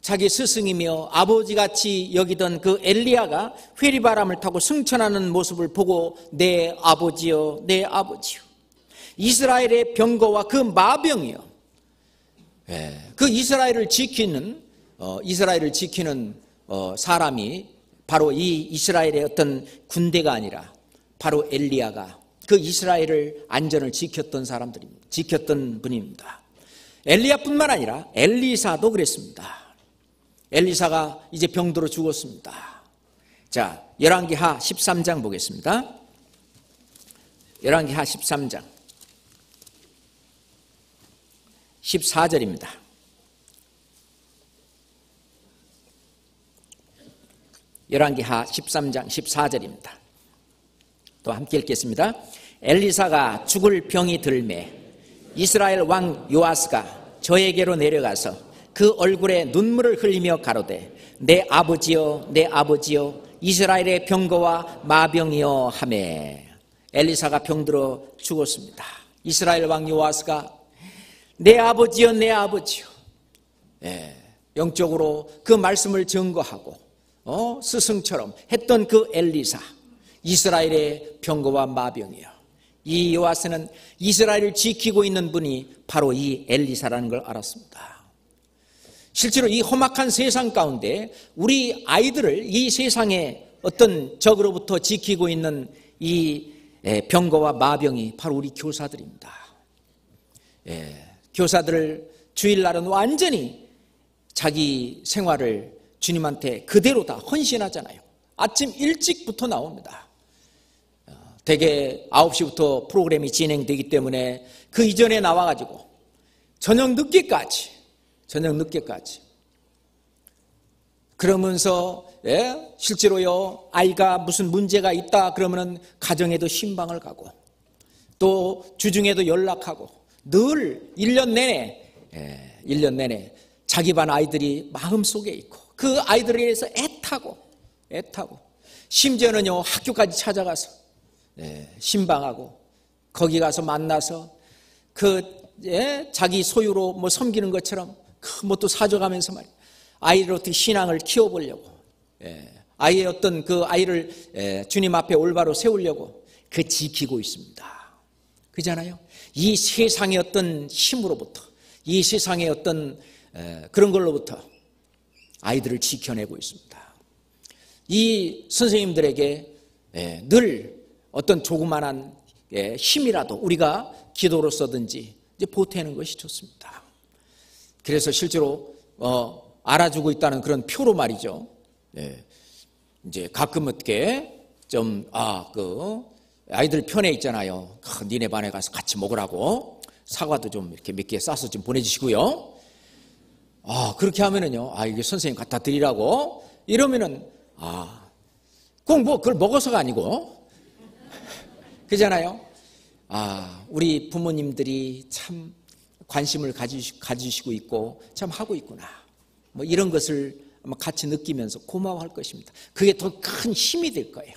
A: 자기 스승이며 아버지같이 여기던 그 엘리야가 회리바람을 타고 승천하는 모습을 보고 내 아버지여 내 아버지여 이스라엘의 병거와 그 마병이여. 그 이스라엘을 지키는 사람이 바로 이 이스라엘의 어떤 군대가 아니라 바로 엘리야가 그 이스라엘을 안전을 지켰던 분입니다. 엘리야뿐만 아니라 엘리사도 그랬습니다. 엘리사가 이제 병들어 죽었습니다. 자, 열왕기하 13장 보겠습니다. 열왕기하 13장 14절입니다. 열왕기하 13장 14절입니다. 또 함께 읽겠습니다. 엘리사가 죽을 병이 들매 이스라엘 왕 요아스가 저에게로 내려가서 그 얼굴에 눈물을 흘리며 가로되 내 아버지여 내 아버지여 이스라엘의 병거와 마병이여 하매. 엘리사가 병들어 죽었습니다. 이스라엘 왕 요아스가 내 아버지여 내 아버지여, 영적으로 그 말씀을 증거하고 스승처럼 했던 그 엘리사, 이스라엘의 병거와 마병이여. 이 요아스는 이스라엘을 지키고 있는 분이 바로 이 엘리사라는 걸 알았습니다. 실제로 이 험악한 세상 가운데 우리 아이들을 이 세상의 어떤 적으로부터 지키고 있는 이 병거와 마병이 바로 우리 교사들입니다. 교사들을 주일날은 완전히 자기 생활을 주님한테 그대로 다 헌신하잖아요. 아침 일찍부터 나옵니다. 대개 9시부터 프로그램이 진행되기 때문에 그 이전에 나와가지고 저녁 늦게까지 그러면서 실제로요, 아이가 무슨 문제가 있다 그러면은 가정에도 신방을 가고 또 주중에도 연락하고 늘 1년 내내 자기 반 아이들이 마음속에 있고 그 아이들에 대해서 애타고 심지어는요 학교까지 찾아가서 신방하고 거기 가서 만나서 자기 소유로 뭐 섬기는 것처럼 그 뭣도 사줘가면서 말이야 아이를 어떻게 신앙을 키워보려고 아이의 어떤 그 아이를 주님 앞에 올바로 세우려고 그 지키고 있습니다. 그잖아요. 이 세상의 어떤 힘으로부터 이 세상의 어떤 그런 걸로부터 아이들을 지켜내고 있습니다. 이 선생님들에게 늘 어떤 조그만한 힘이라도 우리가 기도로서든지 이제 보태는 것이 좋습니다. 그래서 실제로 알아주고 있다는 그런 표로 말이죠. 이제 가끔 어떻게 좀 아이들 편에 있잖아요. 니네 반에 가서 같이 먹으라고 사과도 좀 이렇게 몇 개 싸서 좀 보내주시고요. 그렇게 하면은요, 이게 선생님 갖다 드리라고 이러면은 꼭 뭐 그걸 먹어서가 아니고 그잖아요. 우리 부모님들이 참 관심을 가지시고 있고 참 하고 있구나. 뭐 이런 것을 같이 느끼면서 고마워할 것입니다. 그게 더 큰 힘이 될 거예요.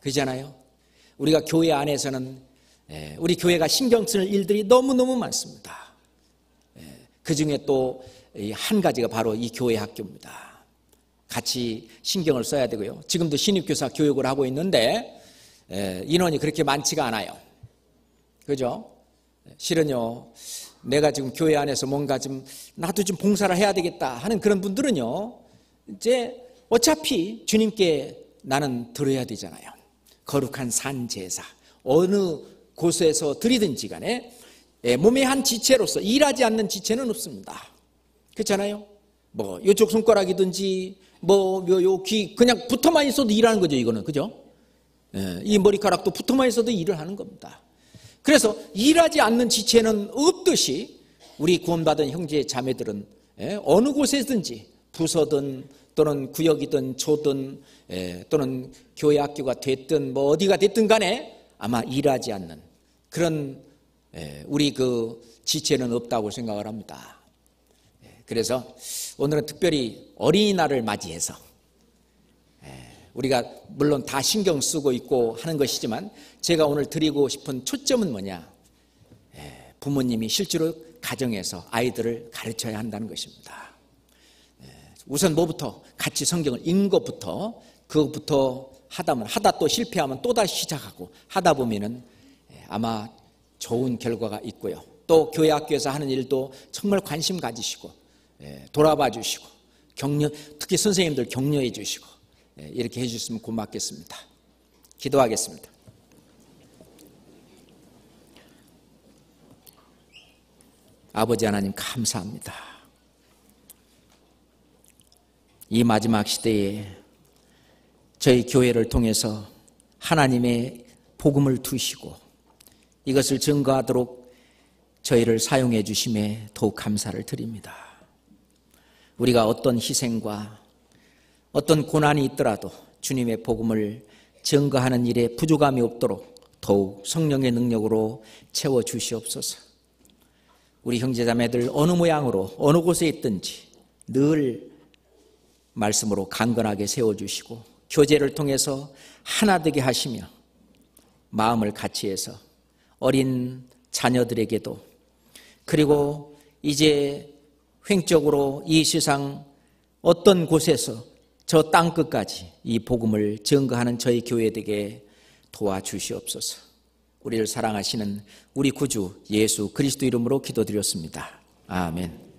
A: 그렇잖아요. 우리가 교회 안에서는 우리 교회가 신경 쓸 일들이 너무너무 많습니다. 그 중에 또 한 가지가 바로 이 교회 학교입니다. 같이 신경을 써야 되고요. 지금도 신입교사 교육을 하고 있는데 인원이 그렇게 많지가 않아요. 그죠? 실은요, 내가 지금 교회 안에서 뭔가 좀 나도 좀 봉사를 해야 되겠다 하는 그런 분들은요, 이제 어차피 주님께 나는 드려야 되잖아요. 거룩한 산 제사, 어느 곳에서 드리든지 간에 몸의 한 지체로서 일하지 않는 지체는 없습니다. 그렇잖아요. 뭐 이쪽 손가락이든지 뭐 요 귀 그냥 붙어만 있어도 일하는 거죠. 이거는 그죠? 이 머리카락도 붙어만 있어도 일을 하는 겁니다. 그래서 일하지 않는 지체는 없듯이 우리 구원받은 형제 자매들은 어느 곳에든지 부서든 또는 구역이든 조든 또는 교회 학교가 됐든 뭐 어디가 됐든 간에 아마 일하지 않는 그런 우리 그 지체는 없다고 생각을 합니다. 그래서 오늘은 특별히 어린이날을 맞이해서 우리가 물론 다 신경 쓰고 있고 하는 것이지만 제가 오늘 드리고 싶은 초점은 뭐냐? 부모님이 실제로 가정에서 아이들을 가르쳐야 한다는 것입니다. 우선 뭐부터? 같이 성경을 읽는 것부터, 그것부터 하다 또 실패하면 또다시 시작하고 하다 보면은 아마 좋은 결과가 있고요. 또 교회 학교에서 하는 일도 정말 관심 가지시고 돌아봐 주시고 특히 선생님들 격려해 주시고 이렇게 해 주셨으면 고맙겠습니다. 기도하겠습니다. 아버지 하나님 감사합니다. 이 마지막 시대에 저희 교회를 통해서 하나님의 복음을 두시고 이것을 증거하도록 저희를 사용해 주심에 더욱 감사를 드립니다. 우리가 어떤 희생과 어떤 고난이 있더라도 주님의 복음을 증거하는 일에 부족함이 없도록 더욱 성령의 능력으로 채워주시옵소서. 우리 형제자매들 어느 모양으로 어느 곳에 있든지 늘 말씀으로 강건하게 세워주시고 교제를 통해서 하나 되게 하시며 마음을 같이해서 어린 자녀들에게도 그리고 이제 횡적으로 이 세상 어떤 곳에서 저 땅끝까지 이 복음을 증거하는 저희 교회에게 도와주시옵소서. 우리를 사랑하시는 우리 구주 예수 그리스도 이름으로 기도드렸습니다. 아멘.